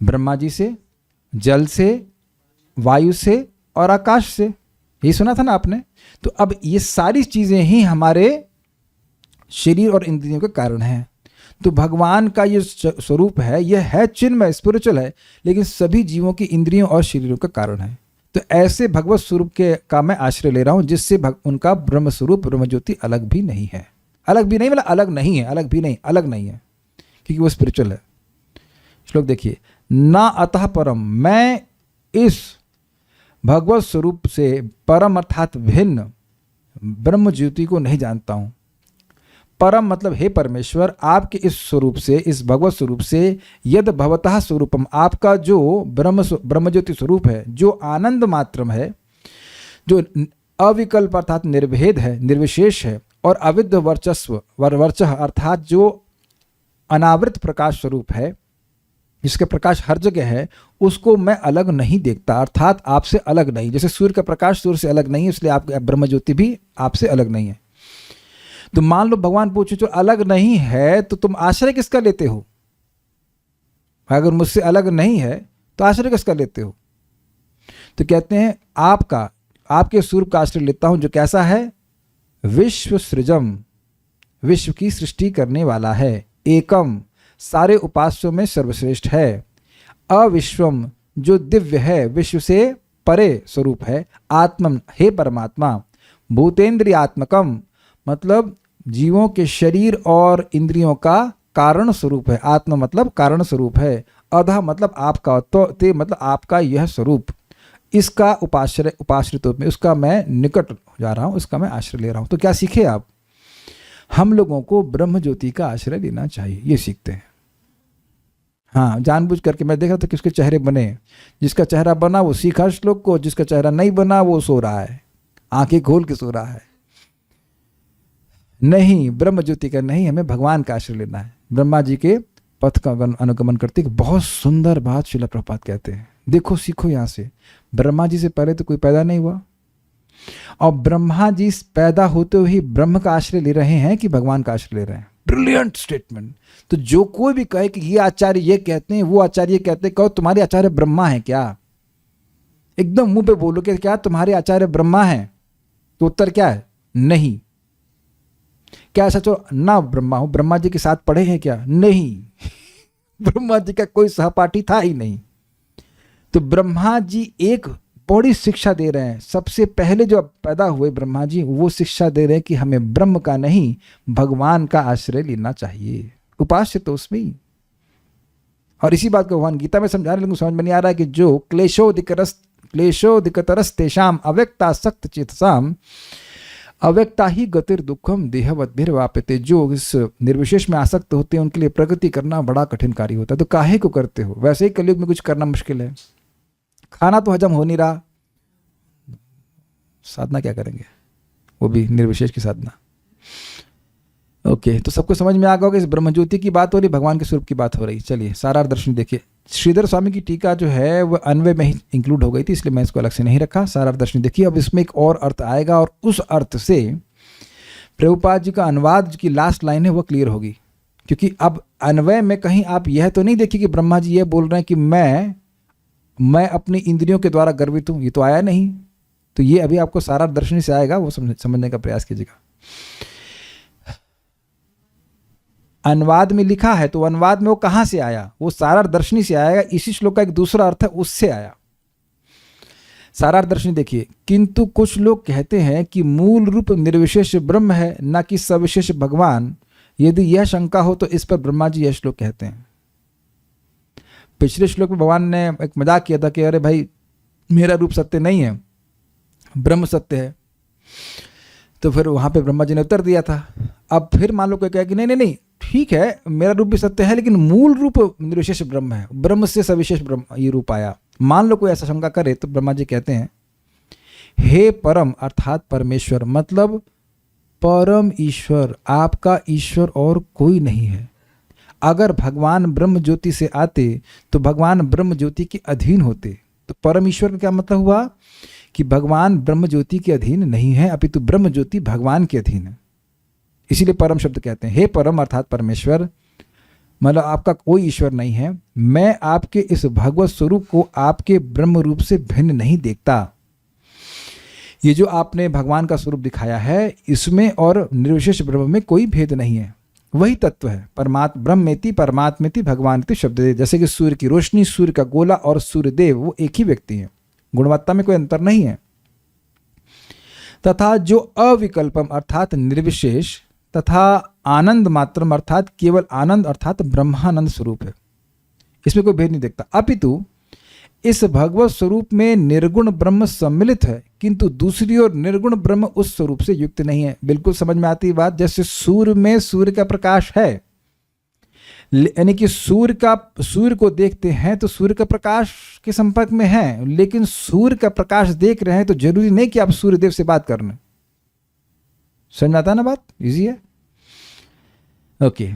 Speaker 1: ब्रह्मा जी से, जल से, वायु से और आकाश से। यही सुना था ना आपने? तो अब ये सारी चीजें ही हमारे शरीर और इंद्रियों के कारण हैं। तो भगवान का ये स्वरूप है, यह है चिन्मय, स्पिरिचुअल है, लेकिन सभी जीवों की इंद्रियों और शरीरों का कारण है। तो ऐसे भगवत स्वरूप के का मैं आश्रय ले रहा हूं, जिससे उनका ब्रह्म स्वरूप ब्रह्म ज्योति अलग भी नहीं है। अलग भी नहीं मतलब अलग नहीं है, अलग भी नहीं, अलग नहीं है, क्योंकि वो स्पिरिचुअल है। श्लोक देखिए, ना अतः परम, मैं इस भगवत स्वरूप से परम अर्थात भिन्न ब्रह्म ज्योति को नहीं जानता हूं। परम मतलब हे परमेश्वर, आपके इस स्वरूप से, इस भगवत स्वरूप से, यद भवतः स्वरूपम, आपका जो ब्रह्म ज्योति स्वरूप है, जो आनंद मात्रम है, जो अविकल्प अर्थात निर्भेद है, निर्विशेष है, और अविद्ध वर्चस्व वर्चः अर्थात जो अनावृत प्रकाश स्वरूप है, जिसका प्रकाश हर जगह है, उसको मैं अलग नहीं देखता, अर्थात आपसे अलग नहीं। जैसे सूर्य का प्रकाश सूर्य से अलग नहीं है, इसलिए आप ब्रह्म ज्योति भी आपसे अलग नहीं है। तो मान लो भगवान पूछे जो अलग नहीं है तो तुम आश्रय किसका लेते हो? अगर मुझसे अलग नहीं है तो आश्रय किसका लेते हो? तो कहते हैं आपके स्वरूप का आश्रय लेता हूं, जो कैसा है? विश्व सृजम, विश्व की सृष्टि करने वाला है। एकम, सारे उपास्यों में सर्वश्रेष्ठ है। अविश्वम, जो दिव्य है, विश्व से परे स्वरूप है। आत्मम, हे परमात्मा। भूतेन्द्रियात्मकम, मतलब जीवों के शरीर और इंद्रियों का कारण स्वरूप है। आत्मा मतलब कारण स्वरूप है। अधः मतलब आपका, तो ते मतलब आपका यह स्वरूप, इसका उपाश्रित में, उसका मैं निकट जा रहा हूँ, उसका मैं आश्रय ले रहा हूँ। तो क्या सीखे आप? हम लोगों को ब्रह्म ज्योति का आश्रय लेना चाहिए, ये सीखते हैं। हाँ, जानबूझ करके मैं देखा तो किसके चेहरे बने, जिसका चेहरा बना वो सीखा श्लोक को, जिसका चेहरा नहीं बना वो सो रहा है, आंखें खोल के सो रहा है। नहीं, ब्रह्म ज्योति का नहीं, हमें भगवान का आश्रय लेना है। ब्रह्मा जी के पथ का अनुगमन करते। बहुत सुंदर बात श्रील प्रभुपाद कहते हैं, देखो सीखो यहाँ से, ब्रह्मा जी से पहले तो कोई पैदा नहीं हुआ, और ब्रह्मा जी पैदा होते हुए ही ब्रह्म का आश्रय ले रहे हैं कि भगवान का आश्रय ले रहे हैं। Brilliant statement. तो जो कोई भी कहे कि ये आचार्य ये कहते हैं, वो आचार्य ये कहते हैं, कहो तुम्हारे आचार्य ब्रह्मा है क्या? एकदम मुंह पे बोलो कि क्या तुम्हारे आचार्य ब्रह्मा है? तो उत्तर क्या है? नहीं। क्या सच ना ब्रह्मा हो? ब्रह्मा जी के साथ पढ़े हैं क्या? नहीं। ब्रह्मा जी का कोई सहपाठी था ही नहीं। तो ब्रह्मा जी एक बड़ी शिक्षा दे रहे हैं। सबसे पहले जो पैदा हुए ब्रह्मा जी, वो शिक्षा दे रहे हैं कि हमें ब्रह्म का नहीं भगवान का आश्रय लेना चाहिए। उपास्य तो उसमें ही। और इसी बात को भगवान गीता में समझा रहे, लेकिन समझ में नहीं आ रहा है कि जो क्लेशोदिकतरस तेषाम अव्यक्ता सक्त चेतसाम अव्यक्ता ही गतिर दुखम देहवद्भिर्वाप्यते। जो इस निर्विशेष में आसक्त होते हैं उनके लिए प्रगति करना बड़ा कठिन कार्य होता है। तो काहे को करते हो? वैसे ही कलयुग में कुछ करना मुश्किल है, खाना तो हजम हो नहीं रहा, साधना क्या करेंगे? वो भी निर्विशेष की साधना। ओके, तो सबको समझ में आ गया होगा। इस ब्रह्म ज्योति की बात हो रही, भगवान के स्वरूप की बात हो रही। चलिए सारार दर्शन देखिए। श्रीधर स्वामी की टीका जो है वह अन्वय में ही इंक्लूड हो गई थी, इसलिए मैं इसको अलग से नहीं रखा। सारार दर्शन देखिए। अब इसमें एक और अर्थ आएगा, और उस अर्थ से प्रभुपाद जी का अनुवाद की लास्ट लाइन है वो क्लियर होगी। क्योंकि अब अन्वय में कहीं आप यह तो नहीं देखिए कि ब्रह्मा जी ये बोल रहे हैं कि मैं अपनी इंद्रियों के द्वारा गर्वित हूं, ये तो आया नहीं। तो ये अभी आपको सारार दर्शन से आएगा, वो समझने का प्रयास कीजिएगा। अनुवाद में लिखा है तो अनुवाद में वो कहां से आया? वो सारार दर्शनी से आएगा। इसी श्लोक का एक दूसरा अर्थ है, उससे आया। सारार दर्शनी देखिए। किंतु कुछ लोग कहते हैं कि मूल रूप निर्विशेष ब्रह्म है, न कि सविशेष भगवान। यदि यह शंका हो तो इस पर ब्रह्मा जी यह श्लोक कहते हैं। पिछले श्लोक में भगवान ने एक मजाक किया था कि अरे भाई मेरा रूप सत्य नहीं है, ब्रह्म सत्य है। तो फिर वहां पे ब्रह्मा जी ने उत्तर दिया था। अब फिर मान लो कोई कहे कि नहीं ठीक है, मेरा रूप भी सत्य है, लेकिन मूल रूप निर्विशेष ब्रह्म है, ब्रह्म से सविशेष ब्रह्म ये रूप आया। मान लो कोई ऐसा शंका करे तो ब्रह्मा जी कहते हैं, हे परम अर्थात परमेश्वर, मतलब परम ईश्वर, आपका ईश्वर और कोई नहीं है। अगर भगवान ब्रह्म ज्योति से आते तो भगवान ब्रह्म ज्योति के अधीन होते। तो परम ईश्वर का क्या मतलब हुआ? कि भगवान ब्रह्म ज्योति के अधीन नहीं है, अपितु ब्रह्म ज्योति भगवान के अधीन है। इसीलिए परम शब्द कहते हैं। हे परम अर्थात परमेश्वर, मतलब आपका कोई ईश्वर नहीं है। मैं आपके इस भगवत स्वरूप को आपके ब्रह्म रूप से भिन्न नहीं देखता। ये जो आपने भगवान का स्वरूप दिखाया है, इसमें और निर्विशेष ब्रह्म में कोई भेद नहीं है, वही तत्व है। परमात्मा ब्रह्मेति परमात्मेति भगवान शब्द। जैसे कि सूर्य की रोशनी, सूर्य का गोला और सूर्यदेव वो एक ही व्यक्ति है, गुणवत्ता में कोई अंतर नहीं है। तथा जो अविकल्पम अर्थात निर्विशेष तथा आनंद मात्रम अर्थात केवल आनंद अर्थात ब्रह्मानंद स्वरूप है, इसमें कोई भेद नहीं देखता। अपितु इस भगवत स्वरूप में निर्गुण ब्रह्म सम्मिलित है, किंतु दूसरी ओर निर्गुण ब्रह्म उस स्वरूप से युक्त नहीं है। बिल्कुल समझ में आती बात। जैसे सूर्य में सूर्य का प्रकाश है, यानी कि सूर्य को देखते हैं तो सूर्य का प्रकाश के संपर्क में है, लेकिन सूर्य का प्रकाश देख रहे हैं तो जरूरी नहीं कि आप सूर्यदेव से बात करना। समझ आता है ना बात? इजी है। ओके,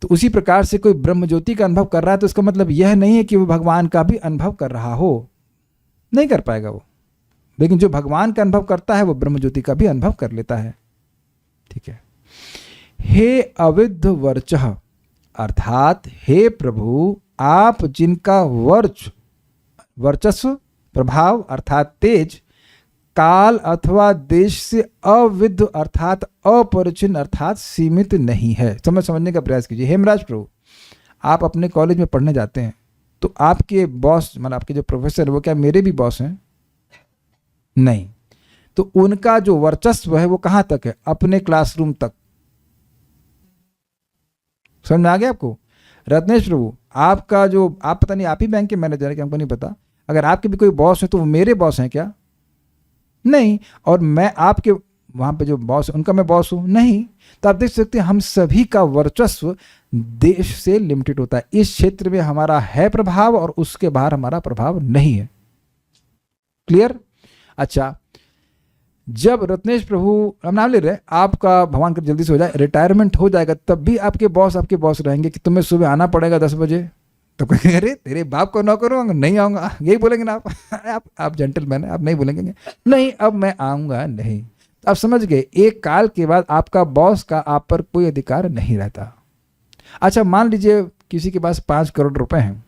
Speaker 1: तो उसी प्रकार से कोई ब्रह्म ज्योति का अनुभव कर रहा है तो इसका मतलब यह नहीं है कि वो भगवान का भी अनुभव कर रहा हो, नहीं कर पाएगा वो। लेकिन जो भगवान का अनुभव करता है वो ब्रह्म ज्योति का भी अनुभव कर लेता है। ठीक है। हे अविद्ध वर्चः अर्थात हे प्रभु, आप जिनका वर्चस्व प्रभाव अर्थात तेज काल अथवा देश से अविद्ध अर्थात अपरिचिन्न अर्थात सीमित नहीं है। समझने का प्रयास कीजिए। हेमराज प्रभु, आप अपने कॉलेज में पढ़ने जाते हैं तो आपके बॉस, मतलब आपके जो प्रोफेसर वो क्या मेरे भी बॉस हैं? नहीं। तो उनका जो वर्चस्व है वो कहां तक है? अपने क्लासरूम तक। समझ में आ गया आपको? रत्नेश प्रभु, आपका जो, आप पता नहीं आप ही बैंक के मैनेजर है क्या, हमको नहीं पता। अगर आपके भी कोई बॉस है तो वो मेरे बॉस हैं क्या? नहीं। और मैं आपके वहां पे जो बॉस उनका मैं बॉस हूं? नहीं। तो आप देख सकते हैं हम सभी का वर्चस्व देश से लिमिटेड होता है। इस क्षेत्र में हमारा है प्रभाव और उसके बाहर हमारा प्रभाव नहीं है। क्लियर? अच्छा, जब रत्नेश प्रभु, हम नाम ले रहे, आपका भगवान कर जल्दी से हो जाए, रिटायरमेंट हो जाएगा, तब भी आपके बॉस रहेंगे कि तुम्हें सुबह आना पड़ेगा 10 बजे, तो कहेंगे अरे तेरे बाप को नौकर हूँ, नहीं आऊँगा, यही बोलेंगे ना आप। आप जेंटलमैन हैं, आप नहीं बोलेंगे नहीं अब मैं आऊँगा नहीं। तो आप समझ गए, एक काल के बाद आपका बॉस का आप पर कोई अधिकार नहीं रहता। अच्छा मान लीजिए किसी के पास 5 करोड़ रुपए हैं,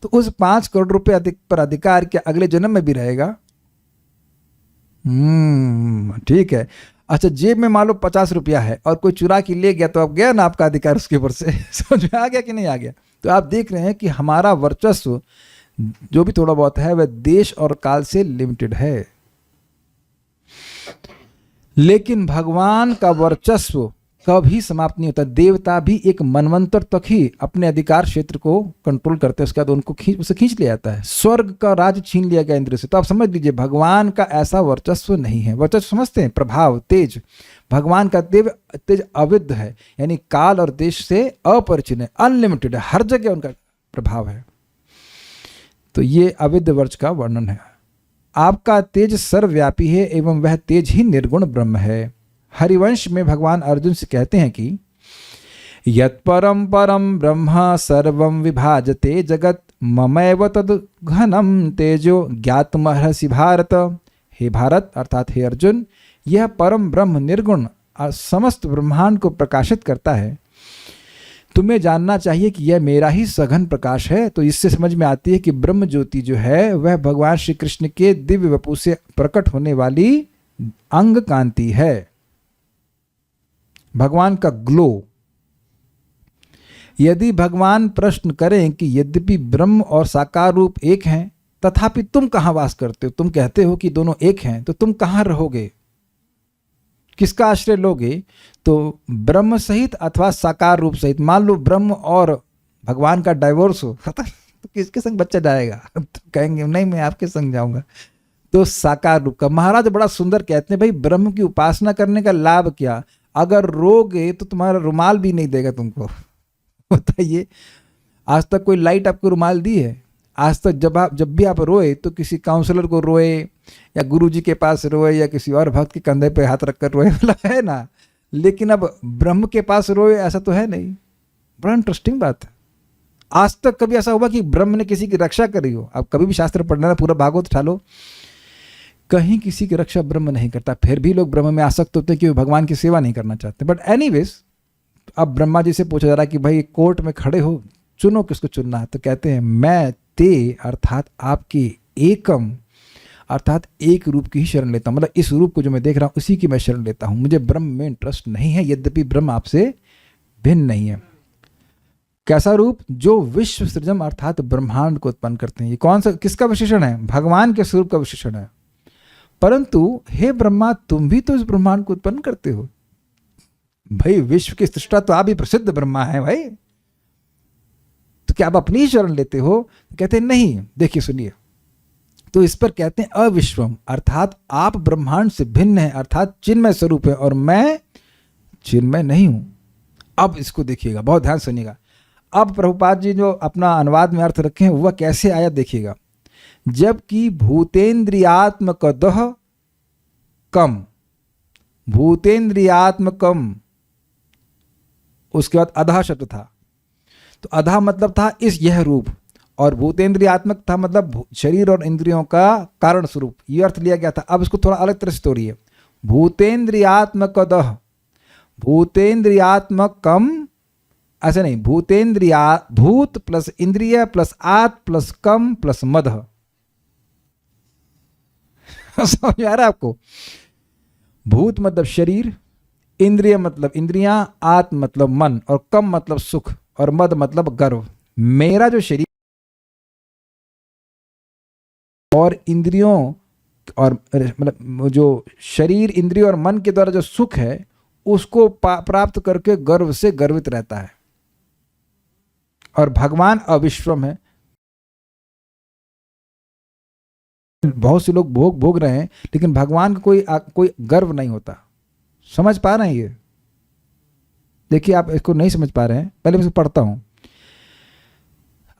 Speaker 1: तो उस 5 करोड़ रुपए पर अधिकार क्या अगले जन्म में भी रहेगा? ठीक है। अच्छा जेब में मान लो 50 रुपया है और कोई चुरा के ले गया, तो अब गया ना आपका अधिकार उसके ऊपर से। समझ में आ गया कि नहीं आ गया? तो आप देख रहे हैं कि हमारा वर्चस्व जो भी थोड़ा बहुत है वह देश और काल से लिमिटेड है, लेकिन भगवान का वर्चस्व कभी समाप्त नहीं होता। देवता भी एक मनवंतर तक ही अपने अधिकार क्षेत्र को कंट्रोल करते हैं, उसके बाद उनको उसे खींच लिया जाता है। स्वर्ग का राज छीन लिया गया इंद्र से। तो आप समझ लीजिए भगवान का ऐसा वर्चस्व नहीं है। वर्चस्व समझते हैं, प्रभाव, तेज। भगवान का तेज अविद्ध है, यानी काल और देश से अपरिचिन्न है, अनलिमिटेड है, हर जगह उनका प्रभाव है। तो ये अविद्ध वर्च का वर्णन है। आपका तेज सर्वव्यापी है एवं वह तेज ही निर्गुण ब्रह्म है। हरिवंश में भगवान अर्जुन से कहते हैं कि यत्परम परम ब्रह्म सर्वं विभाजते जगत ममैव तद घनम तेजो ज्ञातमर्हसि भारत। हे भारत अर्थात हे अर्जुन, यह परम ब्रह्म निर्गुण और समस्त ब्रह्मांड को प्रकाशित करता है। तुम्हें जानना चाहिए कि यह मेरा ही सघन प्रकाश है। तो इससे समझ में आती है कि ब्रह्म ज्योति जो है वह भगवान श्री कृष्ण के दिव्य वपु से प्रकट होने वाली अंग कांति है, भगवान का ग्लो। यदि भगवान प्रश्न करें कि यद्यपि ब्रह्म और साकार रूप एक हैं, तथापि तुम कहाँ वास करते हो? तुम कहते हो कि दोनों एक हैं, तो तुम कहाँ रहोगे, किसका आश्रय लोगे? तो ब्रह्म सहित अथवा साकार रूप सहित। मान लो ब्रह्म और भगवान का डाइवोर्स हो तो किसके संग बच्चा जाएगा? तो कहेंगे नहीं मैं आपके संग जाऊंगा। तो साकार रूप का महाराज बड़ा सुंदर कहते हैं, भाई ब्रह्म की उपासना करने का लाभ क्या? अगर रोगे तो तुम्हारा रुमाल भी नहीं देगा तुमको। बताइए, आज तक कोई लाइट आपको रुमाल दी है? आज तक जब भी आप रोए तो किसी काउंसलर को रोए या गुरुजी के पास रोए या किसी और भक्त के कंधे पे हाथ रखकर रोए, मतलब है ना। लेकिन अब ब्रह्म के पास रोए ऐसा तो है नहीं। बड़ा इंटरेस्टिंग बात है। आज तक कभी ऐसा हुआ कि ब्रह्म ने किसी की रक्षा करी हो? आप कभी भी शास्त्र पढ़ना, पूरा भागवत उठा लो, कहीं किसी की रक्षा ब्रह्म नहीं करता। फिर भी लोग ब्रह्म में आसक्त होते हैं कि वो भगवान की सेवा नहीं करना चाहते। बट एनीवेज, अब ब्रह्मा जी से पूछा जा रहा है कि भाई कोर्ट में खड़े हो, चुनो किसको चुनना है। तो कहते हैं मैं ते अर्थात आपके एकम अर्थात एक रूप की ही शरण लेता हूँ। मतलब इस रूप को जो मैं देख रहा हूँ उसी की मैं शरण लेता हूँ। मुझे ब्रह्म में इंटरेस्ट नहीं है, यद्यपि ब्रह्म आपसे भिन्न नहीं है। कैसा रूप? जो विश्व सृजन अर्थात ब्रह्मांड को उत्पन्न करते हैं। ये कौन सा, किसका विशेषण है? भगवान के स्वरूप का विशेषण है। परंतु हे ब्रह्मा, तुम भी तो इस ब्रह्मांड को उत्पन्न करते हो। भाई विश्व के सृष्टा तो आप ही प्रसिद्ध ब्रह्मा है भाई, तो क्या आप अपनी ही शरण लेते हो? कहते हैं नहीं। देखिए सुनिए, तो इस पर कहते हैं अविश्वम अर्थात आप ब्रह्मांड से भिन्न है, अर्थात चिन्मय स्वरूप है और मैं चिन्मय नहीं हूं। अब इसको देखिएगा, बहुत ध्यान सुनिएगा। अब प्रभुपाद जी जो अपना अनुवाद में अर्थ रखे हैं वह कैसे आया देखिएगा। जबकि भूतेन्द्रियात्मकदः कम, भूतेन्द्रियात्मकम, उसके बाद अधः शब्द था। तो अधः मतलब था इस यह रूप, और भूतेन्द्रियात्मक था मतलब शरीर और इंद्रियों का कारण स्वरूप, ये अर्थ लिया गया था। अब इसको थोड़ा अलग तरह से तोड़िए। भूतेन्द्रियात्मकदः, भूतेन्द्रियात्मकम, ऐसे नहीं, भूत प्लस इंद्रिय प्लस आत प्लस कम प्लस मध। समझ आ रहा है आपको? भूत मतलब शरीर, इंद्रिय मतलब इंद्रियां, आत्म मतलब मन, और कम मतलब सुख, और मद मतलब गर्व। मेरा जो शरीर और इंद्रियों और मतलब जो शरीर, इंद्रियों और मन के द्वारा जो सुख है उसको प्राप्त करके गर्व से गर्वित रहता है। और भगवान अविश्वम है। बहुत से लोग भोग रहे हैं लेकिन भगवान को कोई गर्व नहीं होता। समझ पा रहे हैं ये? देखिए, आप इसको नहीं समझ पा रहे हैं, पहले मैं इसको पढ़ता हूं।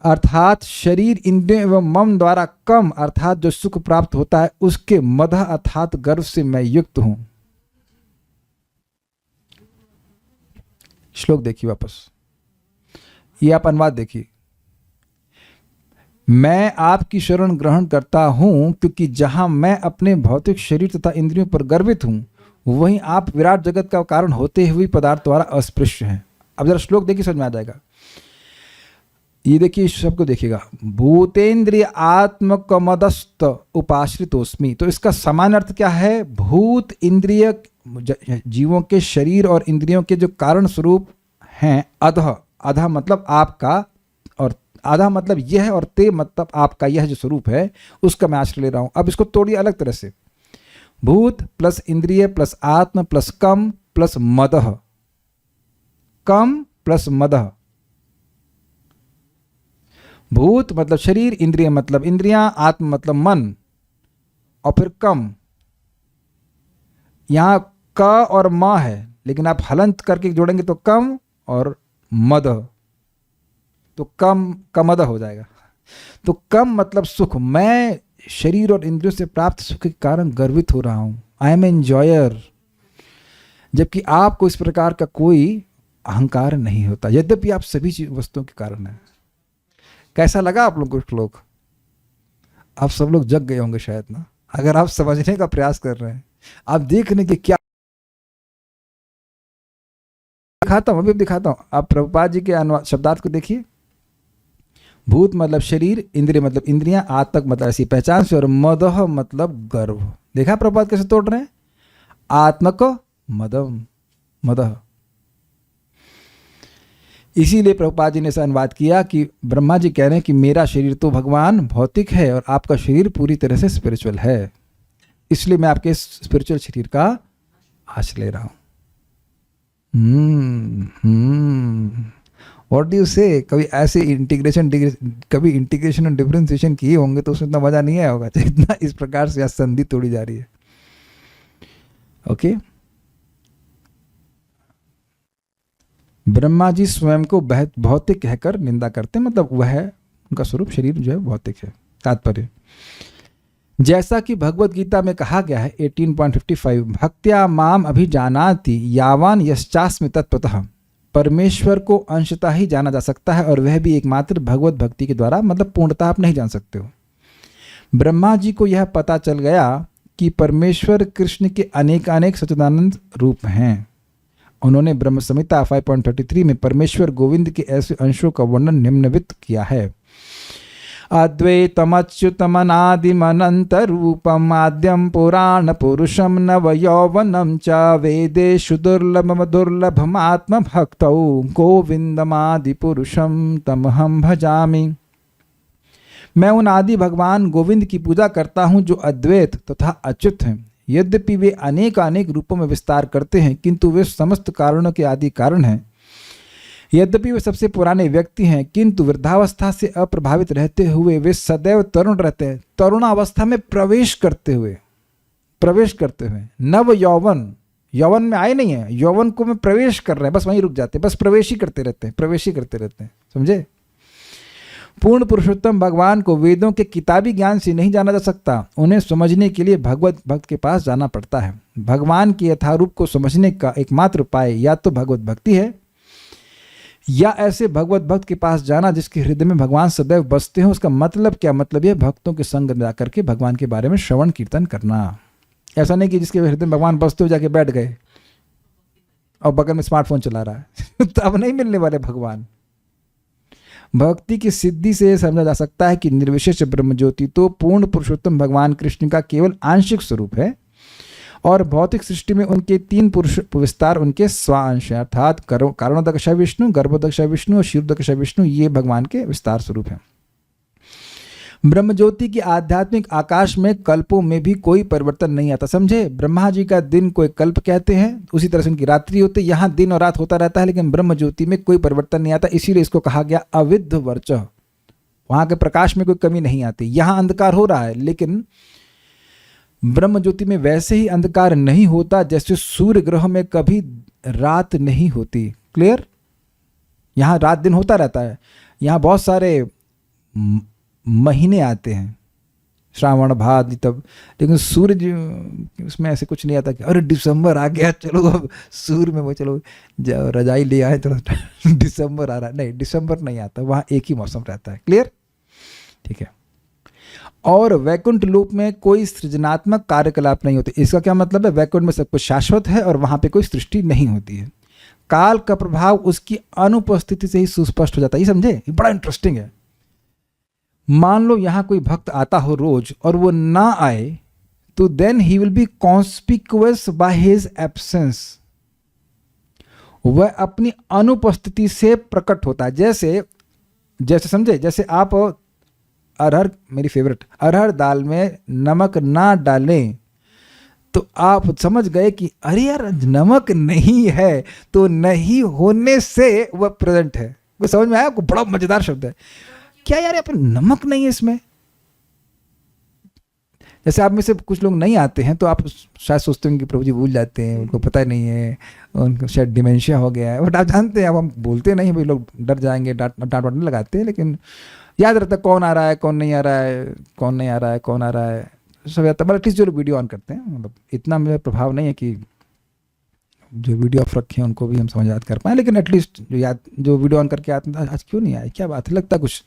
Speaker 1: अर्थात शरीर, इंद्रिय एवं मन द्वारा कम अर्थात जो सुख प्राप्त होता है उसके मद अर्थात गर्व से मैं युक्त हूं। श्लोक देखिए वापस, ये आप अनुवाद देखिए। मैं आपकी शरण ग्रहण करता हूँ, क्योंकि जहाँ मैं अपने भौतिक शरीर तथा इंद्रियों पर गर्वित हूँ, वहीं आप विराट जगत का कारण होते हुए पदार्थ द्वारा अस्पृश्य हैं। अब जरा श्लोक देखिए, समझ में आ जाएगा। ये देखिए, इस शब्द को देखिएगा, भूतेन्द्रिय आत्मकमदस्त उपाश्रितोस्मि। तो इसका सामान्य अर्थ क्या है? भूत इंद्रिय जीवों के शरीर और इंद्रियों के जो कारण स्वरूप हैं, अधः, अधः मतलब आपका, और आधा मतलब यह है, और ते मतलब आपका यह जो स्वरूप है उसका मैं आश्रय ले रहा हूं। अब इसको तोड़िए अलग तरह से, भूत प्लस इंद्रिय प्लस आत्म प्लस कम प्लस मदः, कम प्लस मदः। भूत मतलब शरीर, इंद्रिय मतलब इंद्रियां, आत्म मतलब मन, और फिर कम। यहां क और म है, लेकिन आप हलंत करके जोड़ेंगे तो कम और मद, तो कम कमद हो जाएगा। तो कम मतलब सुख, मैं शरीर और इंद्रियों से प्राप्त सुख के कारण गर्वित हो रहा हूं, आई एम एंजॉयर, जबकि आपको इस प्रकार का कोई अहंकार नहीं होता, यद्यपि आप सभी वस्तुओं के कारण हैं। कैसा लगा आप लोगों को श्लोक? आप सब लोग जग गए होंगे शायद ना, अगर आप समझने का प्रयास कर रहे हैं। आप देखने की क्या दिखाता हूं, अभी दिखाता हूं। आप प्रभुपाद जी के अनुवाद शब्दार्थ को देखिए। भूत मतलब शरीर, इंद्रिय मतलब इंद्रियां, आत्मक मतलब ऐसी पहचान से, और मदह मतलब गर्व। देखा प्रभुपाद कैसे तोड़ रहे हैं? आत्मक मदम, मदह। इसीलिए प्रभुपाद जी ने ऐसा अनुवाद किया कि ब्रह्मा जी कह रहे हैं कि मेरा शरीर तो भगवान भौतिक है और आपका शरीर पूरी तरह से स्पिरिचुअल है, इसलिए मैं आपके स्पिरिचुअल शरीर का आश्रय ले रहा हूं। व्हाट डू यू से? कभी ऐसे कभी इंटीग्रेशन और डिफरेंशिएशन किए होंगे तो उसमें इतना मजा नहीं आया होगा जितना इस प्रकार से संधि तोड़ी जा रही है। ओके, ब्रह्मा जी स्वयं को भौतिक कहकर निंदा करते हैं, मतलब वह उनका स्वरूप शरीर जो है भौतिक है। तात्पर्य, जैसा कि भगवत गीता में कहा गया है 18.55, भक्त्या माम अभिजानाति यावान यश्चास्मि तत्त्वतः। परमेश्वर को अंशतः ही जाना जा सकता है, और वह भी एकमात्र भगवत भक्ति के द्वारा, मतलब पूर्णतः आप नहीं जान सकते हो। ब्रह्मा जी को यह पता चल गया कि परमेश्वर कृष्ण के अनेक सच्चिदानंद रूप हैं। उन्होंने ब्रह्म संहिता 5.33 में परमेश्वर गोविंद के ऐसे अंशों का वर्णन निम्नवित किया है। अद्वैतमच्युतमनादिमनंत रूपम आद्यम पुराण पुरुषम नव यौवनम च वेदेषु दुर्लभमात्म भक्तौ गोविंदमादि पुरुषम तमहम भजामि। मैं उन आदि भगवान गोविंद की पूजा करता हूँ जो अद्वैत तथा अच्युत हैं। यद्यपि वे अनेक रूपों में विस्तार करते हैं, किंतु वे समस्त कारणों के आदि कारण हैं। यद्यपि वे सबसे पुराने व्यक्ति हैं, किंतु वृद्धावस्था से अप्रभावित रहते हुए वे सदैव तरुण रहते हैं। तरुणावस्था में प्रवेश करते हुए नव यौवन में आए नहीं है, यौवन को में प्रवेश कर रहे हैं, बस वहीं रुक जाते हैं, बस प्रवेश ही करते रहते हैं। समझे? पूर्ण पुरुषोत्तम भगवान को वेदों के किताबी ज्ञान से नहीं जाना जा सकता, उन्हें समझने के लिए भगवत भक्त के पास जाना पड़ता है। भगवान के यथारूप को समझने का एकमात्र उपाय या तो भगवत भक्ति है, या ऐसे भगवत भक्त के पास जाना जिसके हृदय में भगवान सदैव बसते हो। उसका मतलब क्या? मतलब यह भक्तों के संग में जाकर के भगवान के बारे में श्रवण कीर्तन करना। ऐसा नहीं कि जिसके हृदय में भगवान बसते हो जाके बैठ गए और बगल में स्मार्टफोन चला रहा है तो अब नहीं मिलने वाले भगवान। भक्ति की सिद्धि से समझा जा सकता है कि निर्विशेष ब्रह्म ज्योति तो पूर्ण पुरुषोत्तम भगवान कृष्ण का केवल आंशिक स्वरूप है, और भौतिक सृष्टि में उनके तीन पुरुष विस्तार उनके स्वांश हैं, अर्थात कारणोदकश विष्णु, गर्भोदकश विष्णु और क्षीरोदकश विष्णु, ये भगवान के विस्तार स्वरूप हैं। ब्रह्म ज्योति के आध्यात्मिक आकाश में कल्पों में भी कोई परिवर्तन नहीं आता। समझे? ब्रह्मा जी का दिन को एक कल्प कहते हैं, उसी तरह से उनकी रात्रि होती है। यहाँ दिन और रात होता रहता है, लेकिन ब्रह्म ज्योति में कोई परिवर्तन नहीं आता, इसीलिए इसको कहा गया अविद्ध वर्चः। वहाँ के प्रकाश में कोई कमी नहीं आती। यहाँ अंधकार हो रहा है, लेकिन ब्रह्म ज्योति में वैसे ही अंधकार नहीं होता जैसे सूर्य ग्रह में कभी रात नहीं होती। क्लियर? यहाँ रात दिन होता रहता है। यहाँ बहुत सारे महीने आते हैं, श्रावण भाद्र तब, लेकिन सूर्य उसमें ऐसे कुछ नहीं आता कि अरे दिसंबर आ गया, चलो अब सूर्य में वो चलो रजाई ले आए, चलो दिसंबर आ रहा है। नहीं, दिसंबर नहीं आता, वहाँ एक ही मौसम रहता है। क्लियर? ठीक है। और वैकुंठ लोक में कोई सृजनात्मक कार्यकलाप नहीं होते। इसका क्या मतलब है? वैकुंठ में सब कुछ शाश्वत है और वहां पे कोई सृष्टि नहीं होती है। काल का प्रभाव उसकी अनुपस्थिति से ही सुस्पष्ट हो जाता है। ये समझे? ये बड़ा इंटरेस्टिंग है। मान लो यहां कोई भक्त आता हो रोज और वो ना आए, तो then he will be conspicuous by his absence. वह अपनी अनुपस्थिति से प्रकट होता है। जैसे समझे, जैसे आप अरहर, मेरी फेवरेट, अरहर दाल में नमक ना डालें तो आप समझ गए कि अरे यार नमक नहीं है, तो नहीं होने से वह प्रेजेंट है। वो समझ में आया आपको? बड़ा मजेदार शब्द है। क्या यार यहाँ पे नमक नहीं है इसमें? जैसे आप में से कुछ लोग नहीं आते हैं तो आप शायद सोचते हैं कि प्रभु जी भूल जाते हैं, उनको पता नहीं है, उनको शायद डिमेंशिया हो गया है। बट आप जानते हैं, अब हम बोलते नहीं, भाई लोग डर जाएंगे, डांट वाट नहीं लगाते हैं, लेकिन याद रहता है कौन आ रहा है, कौन नहीं आ रहा है, कौन नहीं आ रहा है, कौन आ रहा है, सब याद। मतलब एटलीस्ट जो लोग वीडियो ऑन करते हैं, मतलब इतना मेरा प्रभाव नहीं है कि जो वीडियो ऑफ रखे हैं उनको भी हम समझ याद कर पाए, लेकिन एटलीस्ट जो वीडियो ऑन करके आते हैं, आज क्यों नहीं आए, क्या बात है, लगता है कुछ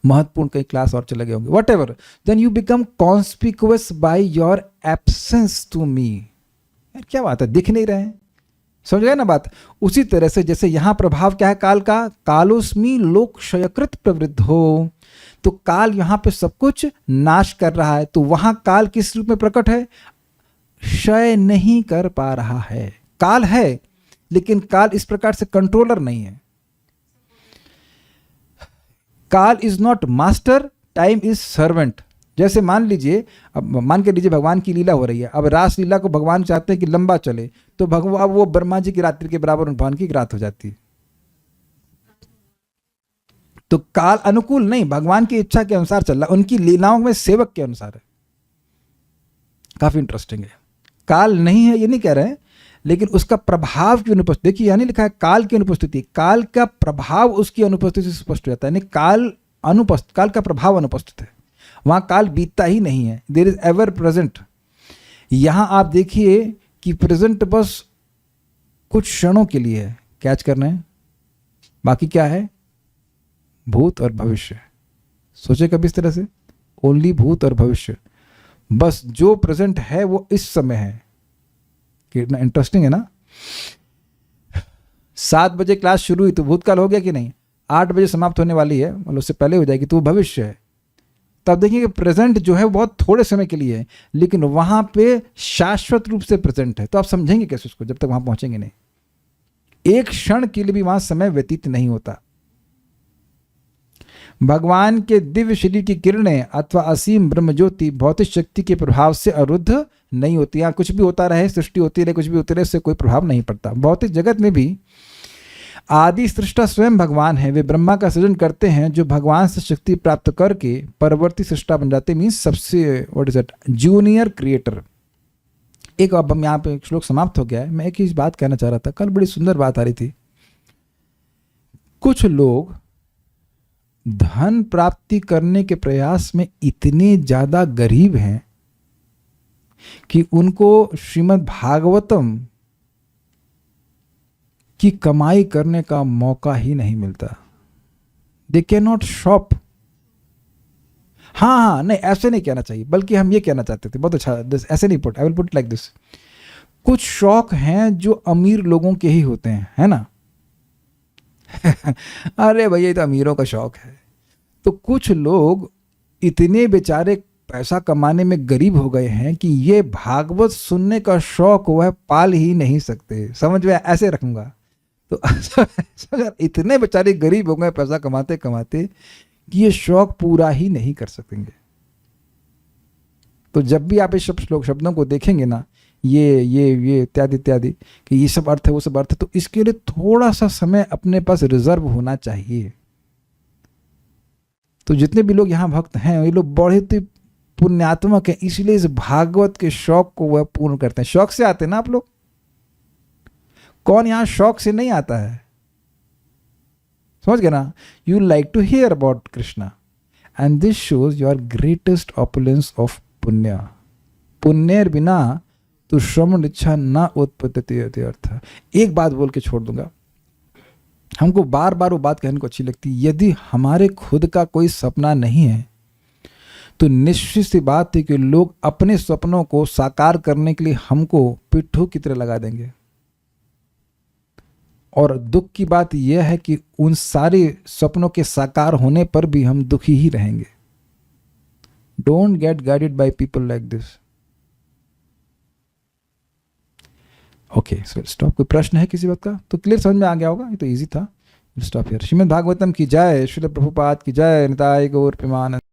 Speaker 1: महत्वपूर्ण कई क्लास और चले गए होंगे, whatever. Then you become conspicuous by your absence to me. यार क्या बात है, दिख नहीं रहे हैं, समझ गए ना बात। उसी तरह से जैसे यहाँ प्रभाव क्या है काल का, कालोस्मी लोक क्षयकृत प्रवृद्धो, तो काल यहाँ पे सब कुछ नाश कर रहा है। तो वहां काल किस रूप में प्रकट है? क्षय नहीं कर पा रहा है। काल है, लेकिन काल इस प्रकार से कंट्रोलर नहीं है। काल is not master, time is servant. जैसे मान लीजिए, अब मान के लीजिए भगवान की लीला हो रही है, अब रास लीला को भगवान चाहते हैं कि लंबा चले, तो भगवान वो ब्रह्मा जी की रात्रि के बराबर भगवान की रात हो जाती है। तो काल अनुकूल नहीं, भगवान की इच्छा के अनुसार चल रहा, उनकी लीलाओं में सेवक के अनुसार है। काफी इंटरेस्टिंग है। काल नहीं है ये नहीं कह रहे हैं, लेकिन उसका प्रभाव की अनुपस्थिति, देखिए यानी लिखा है काल की अनुपस्थिति, काल का प्रभाव उसकी अनुपस्थिति से स्पष्ट हो जाता है। यानी काल का प्रभाव अनुपस्थित है, वहां काल बीतता ही नहीं है, देयर इज एवर प्रेजेंट। यहां आप देखिए कि प्रेजेंट बस कुछ क्षणों के लिए है, कैच करना है, बाकी क्या है? भूत और भविष्य। सोचे कभी इस तरह से, ओनली भूत और भविष्य, बस जो प्रेजेंट है वो इस समय है। कितना इंटरेस्टिंग है ना। 7 बजे क्लास शुरू हुई तो भूतकाल हो गया कि नहीं? 8 बजे समाप्त होने वाली है, मतलब उससे पहले हो जाएगी, तो वो भविष्य है। तब देखिए कि प्रेजेंट जो है वो बहुत थोड़े समय के लिए है, लेकिन वहां पे शाश्वत रूप से प्रेजेंट है। तो आप समझेंगे कैसे उसको जब तक वहां पहुंचेंगे नहीं। एक क्षण के लिए भी वहां समय व्यतीत नहीं होता। भगवान के दिव्य शरीर की किरणें अथवा असीम ब्रह्म ज्योति भौतिक शक्ति के प्रभाव से अरुद्ध नहीं होती। यहाँ कुछ भी होता रहे, सृष्टि होती रहे, कुछ भी होते रहे, उससे कोई प्रभाव नहीं पड़ता। भौतिक जगत में भी आदि सृष्टा स्वयं भगवान है, वे ब्रह्मा का सृजन करते हैं, जो भगवान से शक्ति प्राप्त करके परवर्ती सृष्टा बन जाते, मीन्स सबसे what is it, junior creator. एक अब हम यहाँ पे एक श्लोक समाप्त हो गया है, मैं एक ही बात कहना चाह रहा था, कल बड़ी सुंदर बात आ रही थी। कुछ लोग धन प्राप्ति करने के प्रयास में इतने ज्यादा गरीब हैं कि उनको श्रीमद् भागवतम की कमाई करने का मौका ही नहीं मिलता। They can not shop. हाँ, नहीं ऐसे नहीं कहना चाहिए, बल्कि हम ये कहना चाहते थे, बहुत अच्छा, ऐसे नहीं put, I will put like this. कुछ शौक हैं जो अमीर लोगों के ही होते हैं, है ना। अरे भैया ये तो अमीरों का शौक है। तो कुछ लोग इतने बेचारे पैसा कमाने में गरीब हो गए हैं कि ये भागवत सुनने का शौक वह पाल ही नहीं सकते। समझ में, ऐसे रखूंगा तो अगर इतने बेचारे गरीब हो गए पैसा कमाते कमाते कि ये शौक पूरा ही नहीं कर सकेंगे। तो जब भी आप इस शब्दों को देखेंगे ना, ये इत्यादि इत्यादि, कि ये सब अर्थ है वो सब अर्थ है, तो इसके लिए थोड़ा सा समय अपने पास रिजर्व होना चाहिए। तो जितने भी लोग यहाँ भक्त हैं, ये लोग बहुत ही पुण्यात्मक है, इसलिए इस भागवत के शौक को वह पूर्ण करते हैं। शौक से आते हैं ना आप लोग? कौन यहाँ शौक से नहीं आता है? समझ गए ना। You like to hear about Krishna and this shows your greatest opulence of punya. पुण्यर बिना तो श्रवण इच्छा न उत्पत्ति अर्थ। एक बात बोल के छोड़ दूंगा, हमको बार बार वो बात कहने को अच्छी लगती है, यदि हमारे खुद का कोई सपना नहीं है तो निश्चित सी बात है कि लोग अपने सपनों को साकार करने के लिए हमको पिट्ठू की तरह लगा देंगे। और दुख की बात यह है कि उन सारे सपनों के साकार होने पर भी हम दुखी ही रहेंगे। Don't get guided by people like this. Okay, so stop. कोई प्रश्न है किसी बात का? तो क्लियर समझ में आ गया होगा, ये तो इजी था। Stop here. श्रीमद् भागवतम की जय, श्रील प्रभुपाद की जय, निताय गौर प्रेमानंद।